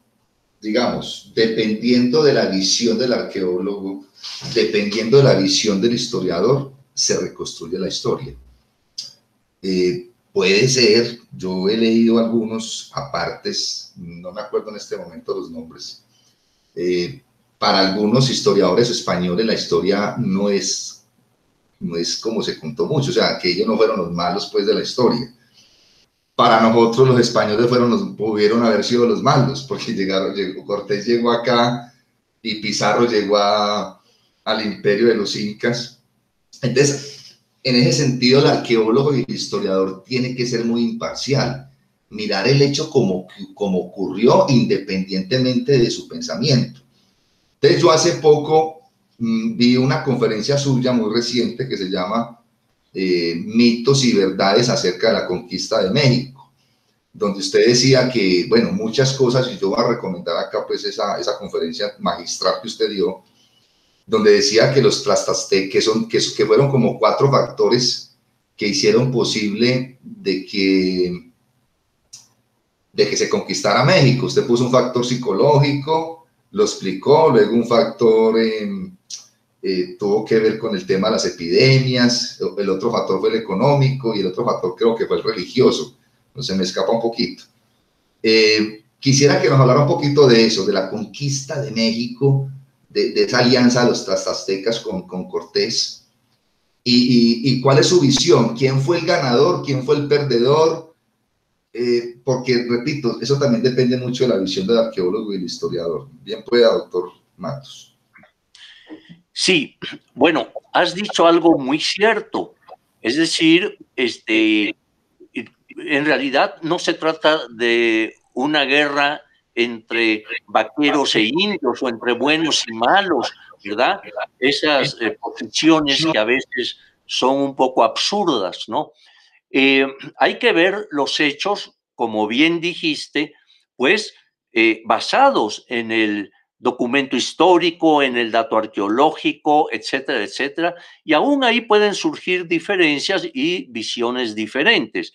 digamos, dependiendo de la visión del arqueólogo, dependiendo de la visión del historiador, se reconstruye la historia. Puede ser, yo he leído algunos apartes, no me acuerdo en este momento los nombres. Para algunos historiadores españoles la historia no es como se contó mucho, o sea, que ellos no fueron los malos pues de la historia. Para nosotros los españoles pudieron haber sido los malos, porque Cortés llegó acá y Pizarro llegó al imperio de los incas. Entonces, en ese sentido, el arqueólogo y el historiador tiene que ser muy imparcial, mirar el hecho como ocurrió independientemente de su pensamiento. Entonces, yo hace poco vi una conferencia suya muy reciente que se llama Mitos y Verdades acerca de la conquista de México, donde usted decía que, bueno, muchas cosas, y yo voy a recomendar acá pues esa conferencia magistral que usted dio, donde decía que los Tlaxcaltecas, que fueron como 4 factores que hicieron posible de que se conquistara México. Usted puso un factor psicológico, lo explicó, luego un factor tuvo que ver con el tema de las epidemias, el otro factor fue el económico y el otro factor creo que fue el religioso. Entonces me escapa un poquito. Quisiera que nos hablara un poquito de eso, de la conquista de México, de esa alianza de los tlaxcaltecas con Cortés, y cuál es su visión, quién fue el ganador, quién fue el perdedor, porque, repito, eso también depende mucho de la visión del arqueólogo y el historiador. Bien pueda, doctor Matos. Sí, bueno, has dicho algo muy cierto. Es decir, en realidad no se trata de una guerra entre vaqueros e indios o entre buenos y malos, ¿verdad? Esas posiciones que a veces son un poco absurdas, ¿no? Hay que ver los hechos, como bien dijiste, pues basados en el documento histórico, en el dato arqueológico, etcétera, etcétera, y aún ahí pueden surgir diferencias y visiones diferentes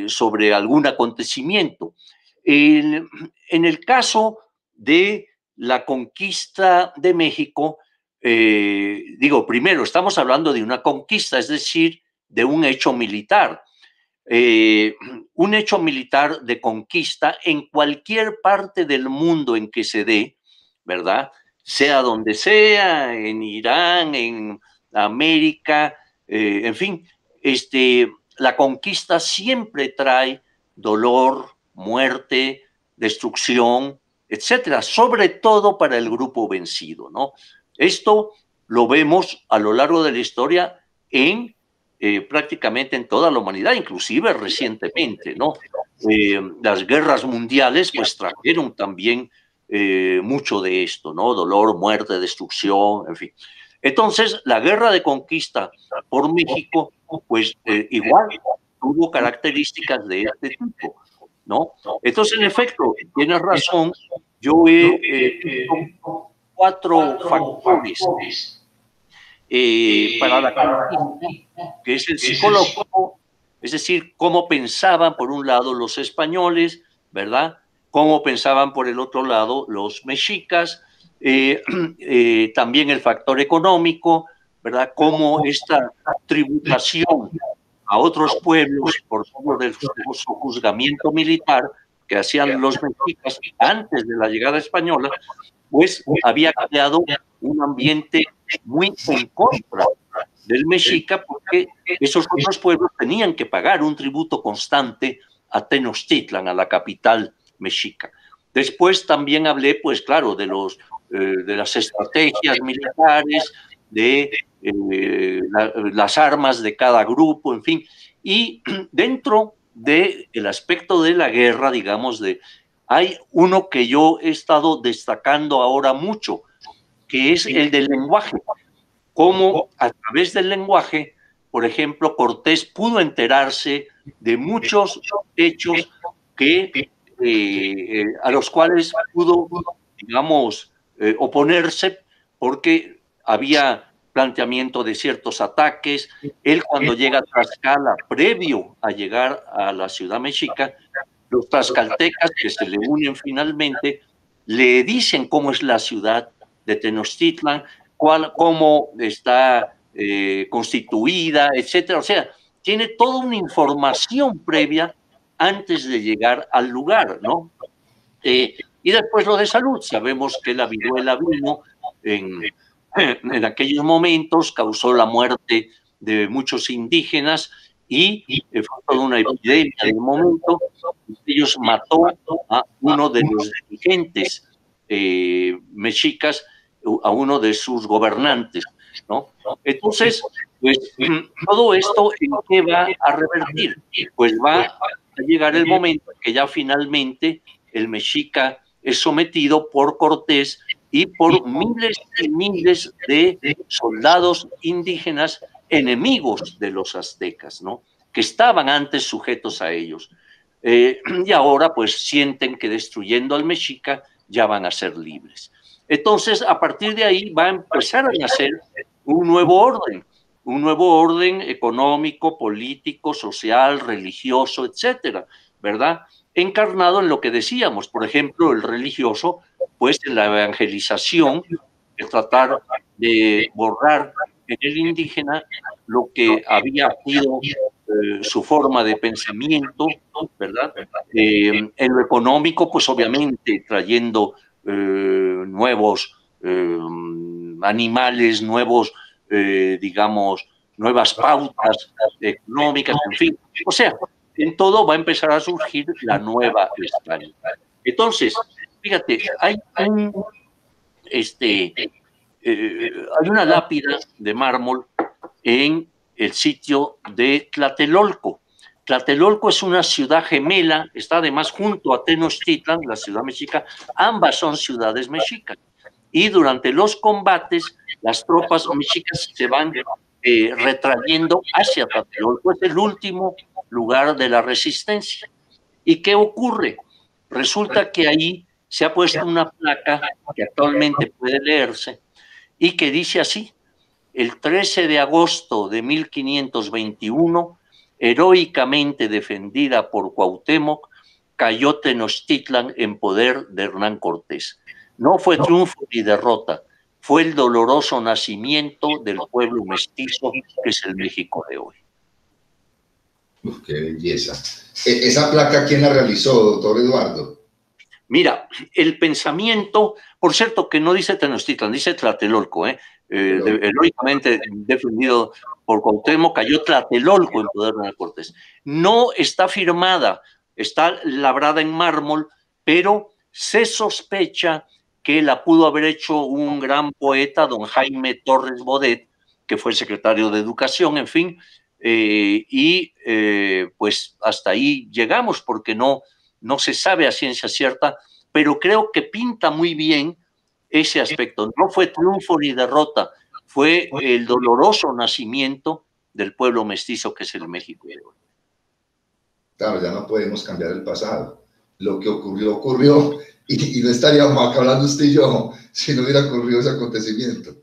sobre algún acontecimiento. En el caso de la conquista de México, primero, estamos hablando de una conquista, es decir, de un hecho militar. Un hecho militar de conquista en cualquier parte del mundo en que se dé, ¿verdad? Sea donde sea, en Irán, en América, en fin, la conquista siempre trae dolor, muerte, destrucción, etcétera, sobre todo para el grupo vencido, ¿no? Esto lo vemos a lo largo de la historia en prácticamente en toda la humanidad, inclusive recientemente, ¿no? Las guerras mundiales pues trajeron también mucho de esto, ¿no? Dolor, muerte, destrucción, en fin. Entonces, la guerra de conquista por México, pues igual tuvo características de este tipo, ¿no? Entonces, en efecto, tienes razón, yo he visto 4 factores para la conquista, que es el psicológico, es decir, cómo pensaban por un lado los españoles, ¿verdad? Cómo pensaban por el otro lado los mexicas, También el factor económico, ¿verdad? Cómo esta tributación a otros pueblos por medio del juzgamiento militar que hacían los mexicas antes de la llegada española, pues había creado un ambiente muy en contra del mexica, porque esos otros pueblos tenían que pagar un tributo constante a Tenochtitlan, a la capital mexica. Después también hablé, pues claro, de las estrategias militares, de las armas de cada grupo, en fin. Y dentro del aspecto de la guerra, digamos, hay uno que yo he estado destacando ahora mucho, que es el del lenguaje. Cómo a través del lenguaje, por ejemplo, Cortés pudo enterarse de muchos hechos a los cuales pudo, digamos, oponerse, porque había planteamiento de ciertos ataques. Él, cuando llega a Tlaxcala, previo a llegar a la ciudad mexica, los tlaxcaltecas, que se le unen finalmente, le dicen cómo es la ciudad de Tenochtitlan, cómo está constituida, etcétera. O sea, tiene toda una información previa antes de llegar al lugar, ¿no? Y después lo de salud. Sabemos que la viruela vino en aquellos momentos, causó la muerte de muchos indígenas y fue toda una epidemia de momento. Ellos mató a uno de los dirigentes mexicas, a uno de sus gobernantes, ¿no? Entonces, pues todo esto, ¿en qué va a revertir? Pues va a llegar el momento que ya finalmente el mexica es sometido por Cortés y por miles y miles de soldados indígenas enemigos de los aztecas, ¿no? Que estaban antes sujetos a ellos. Y ahora pues sienten que destruyendo al mexica ya van a ser libres. Entonces, a partir de ahí va a empezar a nacer un nuevo orden económico, político, social, religioso, etcétera, ¿verdad? Encarnado en lo que decíamos, por ejemplo, el religioso, pues en la evangelización, el tratar de borrar en el indígena lo que había sido su forma de pensamiento, ¿verdad? En lo económico, pues obviamente trayendo nuevos animales, nuevos, digamos, nuevas pautas económicas, en fin. O sea, en todo va a empezar a surgir la nueva España. Entonces, fíjate, hay una lápida de mármol en el sitio de Tlatelolco. Tlatelolco es una ciudad gemela, está además junto a Tenochtitlan, la ciudad mexica, ambas son ciudades mexicas. Y durante los combates, las tropas mexicas se van retrayendo hacia Tlatelolco, es el último lugar de la resistencia. ¿Y qué ocurre? Resulta que ahí se ha puesto una placa que actualmente puede leerse y que dice así: el 13 de agosto de 1521, heroicamente defendida por Cuauhtémoc, cayó Tenochtitlan en poder de Hernán Cortés. No fue triunfo ni derrota, fue el doloroso nacimiento del pueblo mestizo que es el México de hoy. Uf, qué belleza. ¿Esa placa quién la realizó, doctor Eduardo? Mira, el pensamiento, por cierto, que no dice Tenochtitlan, dice Tlatelolco, heroicamente defendido por Cuauhtémoc, cayó Tlatelolco en poder de Hernán Cortés. No está firmada, está labrada en mármol, pero se sospecha que la pudo haber hecho un gran poeta, don Jaime Torres Bodet, que fue secretario de Educación, en fin, pues hasta ahí llegamos, porque no se sabe a ciencia cierta, pero creo que pinta muy bien ese aspecto. No fue triunfo ni derrota, fue el doloroso nacimiento del pueblo mestizo que es el México de hoy. Claro, ya no podemos cambiar el pasado. Lo que ocurrió, ocurrió, y no estaríamos acá hablando usted y yo si no hubiera ocurrido ese acontecimiento.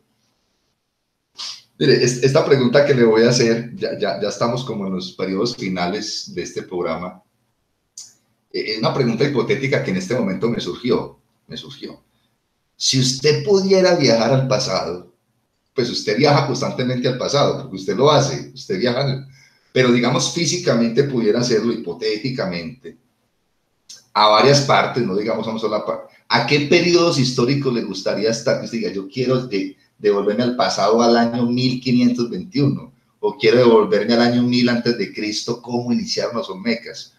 Mire, esta pregunta que le voy a hacer, ya estamos como en los periodos finales de este programa. Es una pregunta hipotética que en este momento me surgió. Si usted pudiera viajar al pasado, pues usted viaja constantemente al pasado, porque usted lo hace, usted viaja, pero digamos físicamente pudiera hacerlo hipotéticamente, a varias partes, no digamos a una sola parte. ¿A qué periodos históricos le gustaría estar? Que usted diga, yo quiero devolverme al pasado al año 1521, o quiero devolverme al año 1000 antes de Cristo, ¿cómo iniciaron los olmecas?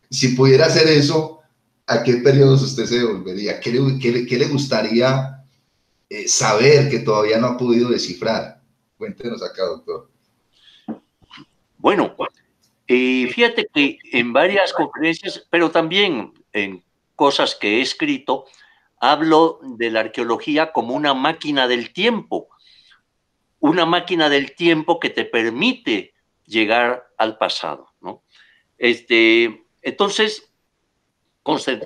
Si pudiera hacer eso, ¿a qué periodos usted se devolvería? ¿Qué le gustaría saber que todavía no ha podido descifrar? Cuéntenos acá, doctor. Bueno, fíjate que en varias conferencias, pero también en cosas que he escrito, hablo de la arqueología como una máquina del tiempo que te permite llegar al pasado, ¿no? Entonces,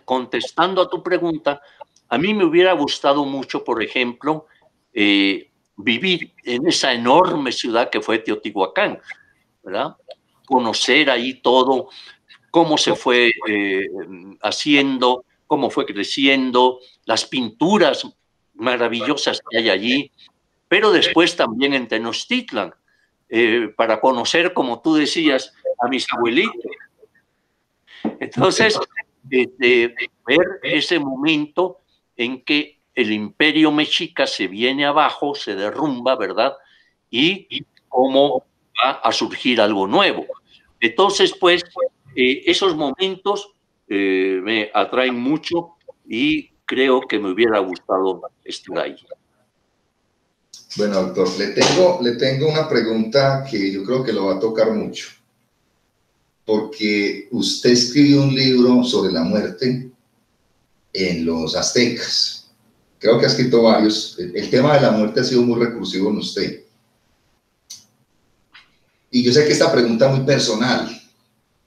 contestando a tu pregunta, a mí me hubiera gustado mucho, por ejemplo, vivir en esa enorme ciudad que fue Teotihuacán, ¿verdad? Conocer ahí todo, cómo se fue haciendo, cómo fue creciendo, las pinturas maravillosas que hay allí, pero después también en Tenochtitlan, para conocer, como tú decías, a mis abuelitos. Entonces, ver ese momento en que el imperio mexica se viene abajo, se derrumba, ¿verdad? Y cómo va a surgir algo nuevo. Entonces, pues, esos momentos me atraen mucho y creo que me hubiera gustado estar ahí. Bueno, doctor, le tengo una pregunta que yo creo que lo va a tocar mucho, porque usted escribió un libro sobre la muerte en los aztecas. Creo que ha escrito varios. El tema de la muerte ha sido muy recursivo en usted. Y yo sé que esta pregunta es muy personal.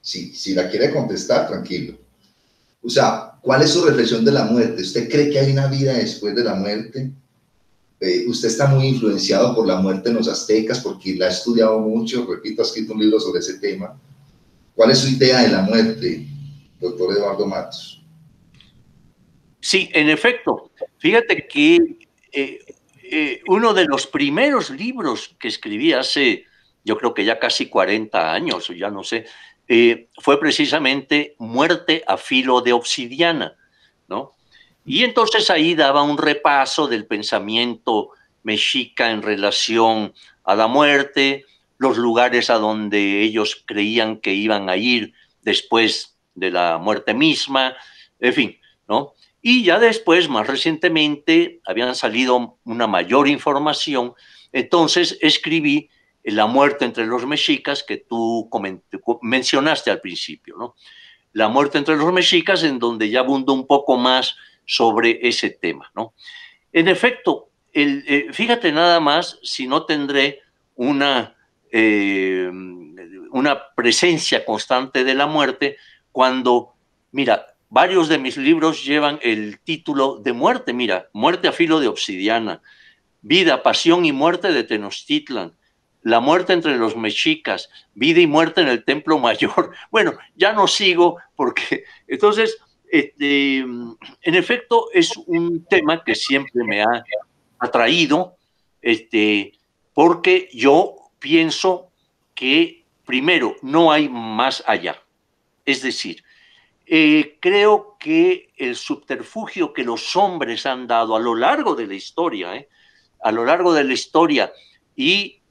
Si la quiere contestar, tranquilo. O sea, ¿cuál es su reflexión de la muerte? ¿Usted cree que hay una vida después de la muerte? Usted está muy influenciado por la muerte en los aztecas porque la ha estudiado mucho, repito, ha escrito un libro sobre ese tema. ¿Cuál es su idea de la muerte, doctor Eduardo Matos? Sí, en efecto, fíjate que uno de los primeros libros que escribí hace, yo creo que ya casi 40 años, o ya no sé, fue precisamente Muerte a filo de obsidiana, ¿no? Y entonces ahí daba un repaso del pensamiento mexica en relación a la muerte, los lugares a donde ellos creían que iban a ir después de la muerte misma, en fin, ¿no? Y ya después, más recientemente, habían salido una mayor información, entonces escribí La muerte entre los mexicas que tú mencionaste al principio, ¿no? La muerte entre los mexicas, en donde ya abundo un poco más sobre ese tema, ¿no? En efecto, fíjate nada más si no tendré eh, una presencia constante de la muerte cuando, mira, varios de mis libros llevan el título de muerte, mira, Muerte a filo de obsidiana, Vida, pasión y muerte de Tenochtitlan, La muerte entre los mexicas, Vida y muerte en el Templo Mayor. Bueno, ya no sigo porque entonces, en efecto, es un tema que siempre me ha atraído, porque yo pienso que primero no hay más allá. Es decir, creo que el subterfugio que los hombres han dado a lo largo de la historia, a lo largo de la historia y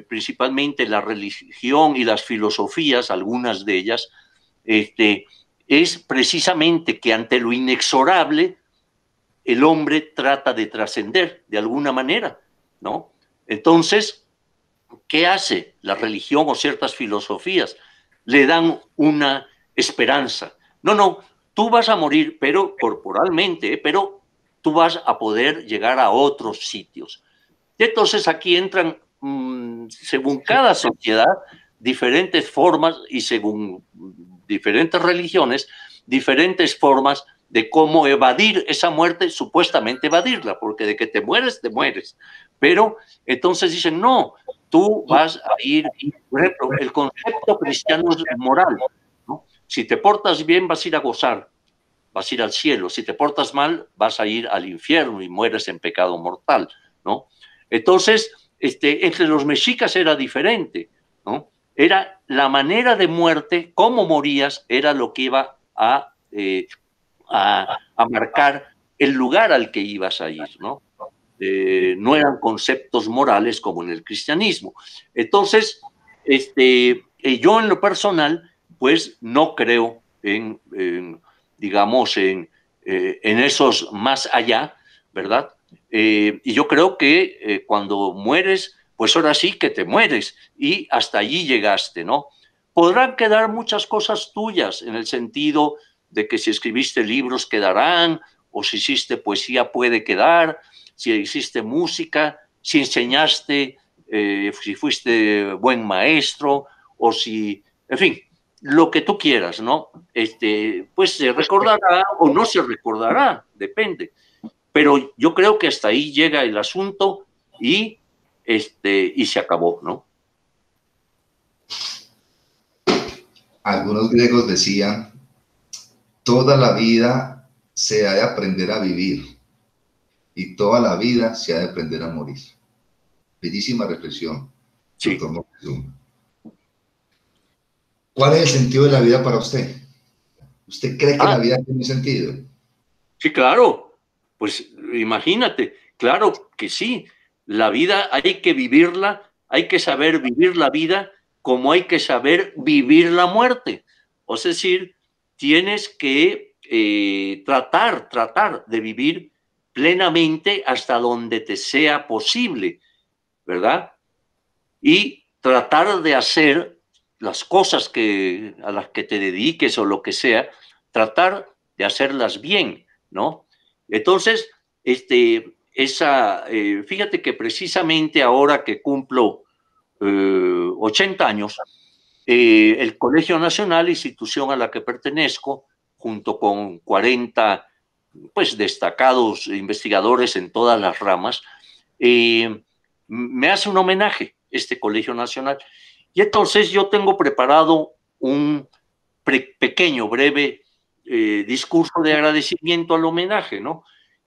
principalmente la religión y las filosofías, algunas de ellas, es precisamente que ante lo inexorable el hombre trata de trascender de alguna manera, ¿no? Entonces, ¿qué hace la religión o ciertas filosofías? Le dan una esperanza. No, no, tú vas a morir, pero corporalmente, pero tú vas a poder llegar a otros sitios. Y entonces aquí entran, según cada sociedad, diferentes formas y según diferentes religiones, diferentes formas de cómo evadir esa muerte, supuestamente evadirla, porque de que te mueres, te mueres. Pero entonces dicen, no, tú vas a ir, por ejemplo, el concepto cristiano es moral, ¿no? Si te portas bien, vas a ir a gozar, vas a ir al cielo. Si te portas mal, vas a ir al infierno y mueres en pecado mortal, ¿no? Entonces, entre los mexicas era diferente, ¿no? Era la manera de muerte, cómo morías, era lo que iba a marcar el lugar al que ibas a ir, ¿no? No eran conceptos morales como en el cristianismo. Entonces, yo en lo personal, pues no creo digamos, en esos más allá, ¿verdad? Y yo creo que cuando mueres, pues ahora sí que te mueres y hasta allí llegaste, ¿no? Podrán quedar muchas cosas tuyas en el sentido de que si escribiste libros quedarán, o si hiciste poesía puede quedar, si hiciste música, si enseñaste, si fuiste buen maestro, o si, en fin, lo que tú quieras, ¿no? Pues se recordará o no se recordará, depende. Pero yo creo que hasta ahí llega el asunto y se acabó, ¿no? Algunos griegos decían, toda la vida se ha de aprender a vivir y toda la vida se ha de aprender a morir. Bellísima reflexión, Sí. doctor Moctezuma. ¿Cuál es el sentido de la vida para usted? ¿Usted cree que la vida tiene un sentido? Sí, claro. Pues imagínate, claro que sí. La vida hay que vivirla, hay que saber vivir la vida como hay que saber vivir la muerte. Es decir, tienes que tratar de vivir plenamente hasta donde te sea posible, ¿verdad? Y tratar de hacer las cosas a las que te dediques o lo que sea, tratar de hacerlas bien, ¿no? Entonces, fíjate que precisamente ahora que cumplo 80 años, el Colegio Nacional, institución a la que pertenezco, junto con 40 pues, destacados investigadores en todas las ramas, me hace un homenaje este Colegio Nacional. Y entonces yo tengo preparado un pequeño, breve discurso de agradecimiento al homenaje, ¿no?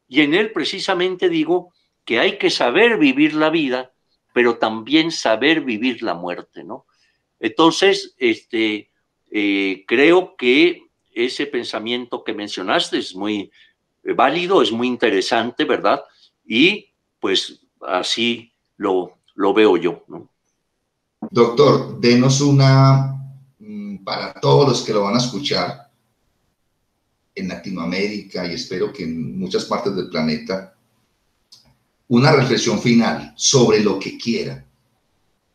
Y en él precisamente digo que hay que saber vivir la vida, pero también saber vivir la muerte, ¿no? Entonces, creo que ese pensamiento que mencionaste es muy válido, es muy interesante, ¿verdad? Y pues así lo veo yo, ¿no? Doctor, denos para todos los que lo van a escuchar en Latinoamérica y espero que en muchas partes del planeta, una reflexión final sobre lo que quiera,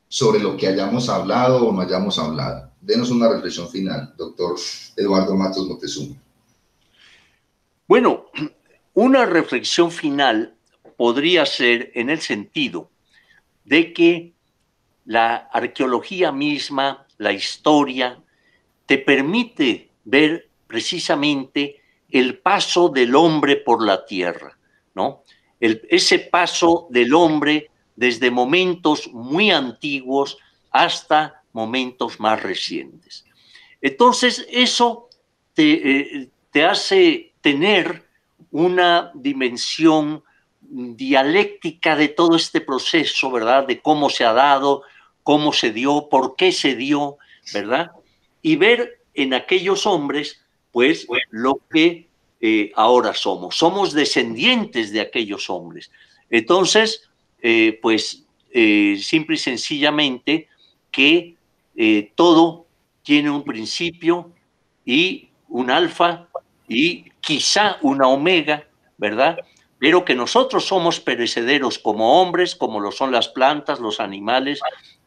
sobre lo que hayamos hablado o no hayamos hablado. Denos una reflexión final, doctor Eduardo Matos Moctezuma. Bueno, una reflexión final podría ser en el sentido de que la arqueología misma, la historia, te permite ver precisamente el paso del hombre por la tierra, ¿no? Ese paso del hombre desde momentos muy antiguos hasta momentos más recientes. Entonces, eso te hace tener una dimensión dialéctica de todo este proceso, ¿verdad? De cómo se ha dado, cómo se dio, por qué se dio, ¿verdad? Y ver en aquellos hombres, pues, lo que ahora somos. Somos descendientes de aquellos hombres. Entonces, simple y sencillamente que todo tiene un principio y un alfa y quizá una omega, ¿verdad? Pero que nosotros somos perecederos como hombres, como lo son las plantas, los animales,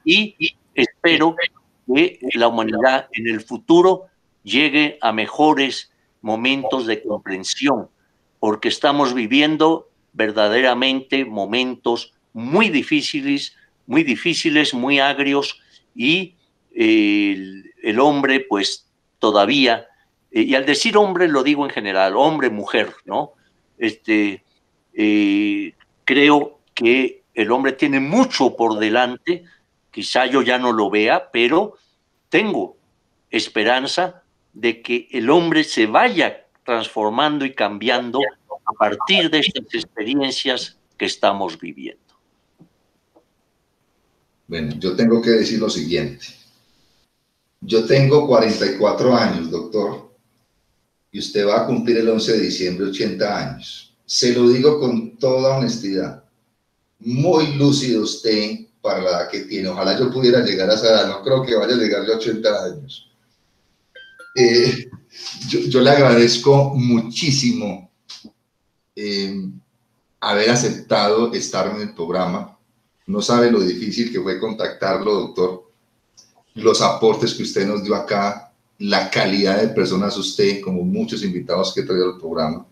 y espero que la humanidad en el futuro llegue a mejores momentos de comprensión, porque estamos viviendo verdaderamente momentos muy difíciles, muy agrios, y el hombre, pues todavía, y al decir hombre lo digo en general, hombre, mujer, ¿no? Creo que el hombre tiene mucho por delante, quizá yo ya no lo vea, pero tengo esperanza de que el hombre se vaya transformando y cambiando a partir de estas experiencias que estamos viviendo. Bueno, yo tengo que decir lo siguiente. Yo tengo 44 años, doctor, y usted va a cumplir el 11 de diciembre 80 años. Se lo digo con toda honestidad. Muy lúcido usted para la edad que tiene. Ojalá yo pudiera llegar a esa edad. No creo que vaya a llegar a 80 años. Yo le agradezco muchísimo haber aceptado estar en el programa. No sabe lo difícil que fue contactarlo, doctor. Los aportes que usted nos dio acá, la calidad de personas usted, como muchos invitados que he traído al programa.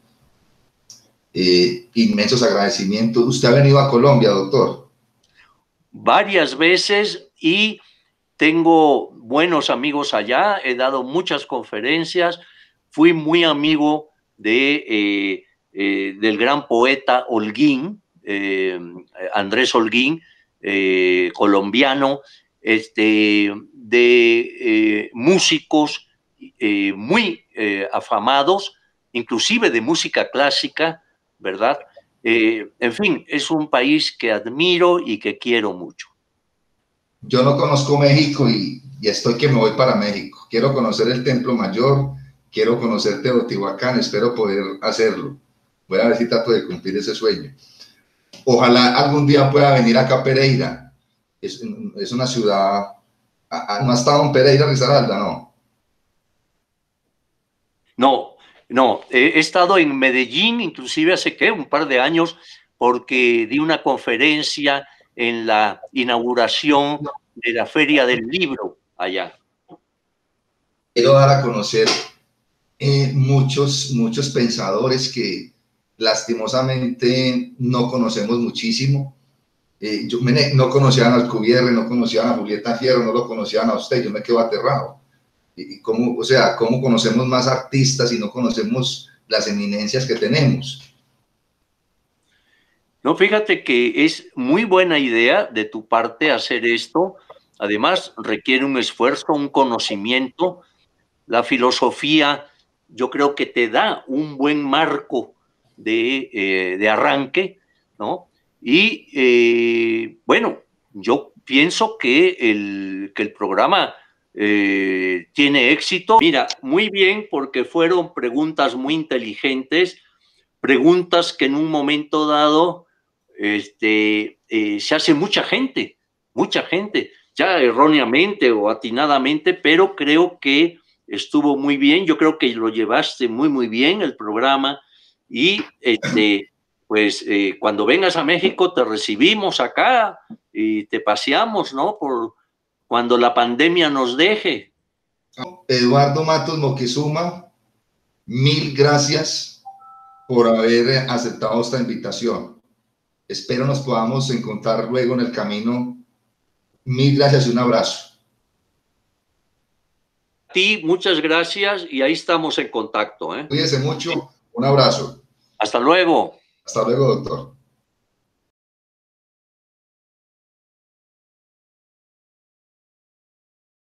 Inmensos agradecimientos. ¿Usted ha venido a Colombia, doctor? Varias veces, y tengo buenos amigos allá, he dado muchas conferencias, fui muy amigo del gran poeta Holguín, Andrés Holguín, colombiano, de músicos muy afamados, inclusive de música clásica, ¿verdad? En fin, es un país que admiro y que quiero mucho. Yo no conozco México y estoy que me voy para México. Quiero conocer el Templo Mayor, quiero conocer Teotihuacán, espero poder hacerlo. Voy a ver si trato de cumplir ese sueño. Ojalá algún día pueda venir acá a Pereira. Es una ciudad... ¿No ha estado en Pereira, Risaralda? No. No, he estado en Medellín, inclusive hace un par de años, porque di una conferencia en la inauguración de la Feria del Libro allá. Quiero dar a conocer muchos pensadores que lastimosamente no conocemos muchísimo. Yo no conocían a Alcubierre, no conocían a Julieta Fierro, no lo conocían a usted, yo me quedo aterrado. Y cómo, o sea, cómo conocemos más artistas y no conocemos las eminencias que tenemos. No, fíjate que es muy buena idea de tu parte hacer esto. Además, requiere un esfuerzo, un conocimiento. La filosofía, yo creo que te da un buen marco de arranque, ¿no? Y bueno, yo pienso que el programa tiene éxito. Mira, muy bien, porque fueron preguntas muy inteligentes, preguntas que en un momento dado se hace mucha gente, ya erróneamente o atinadamente, pero creo que estuvo muy bien. Yo creo que lo llevaste muy bien el programa, y pues cuando vengas a México te recibimos acá y te paseamos, ¿no? Por cuando la pandemia nos deje. Eduardo Matos Moctezuma, mil gracias por haber aceptado esta invitación. Espero nos podamos encontrar luego en el camino. Mil gracias y un abrazo. A ti, muchas gracias, y ahí estamos en contacto. Cuídese mucho. Un abrazo. Hasta luego. Hasta luego, doctor.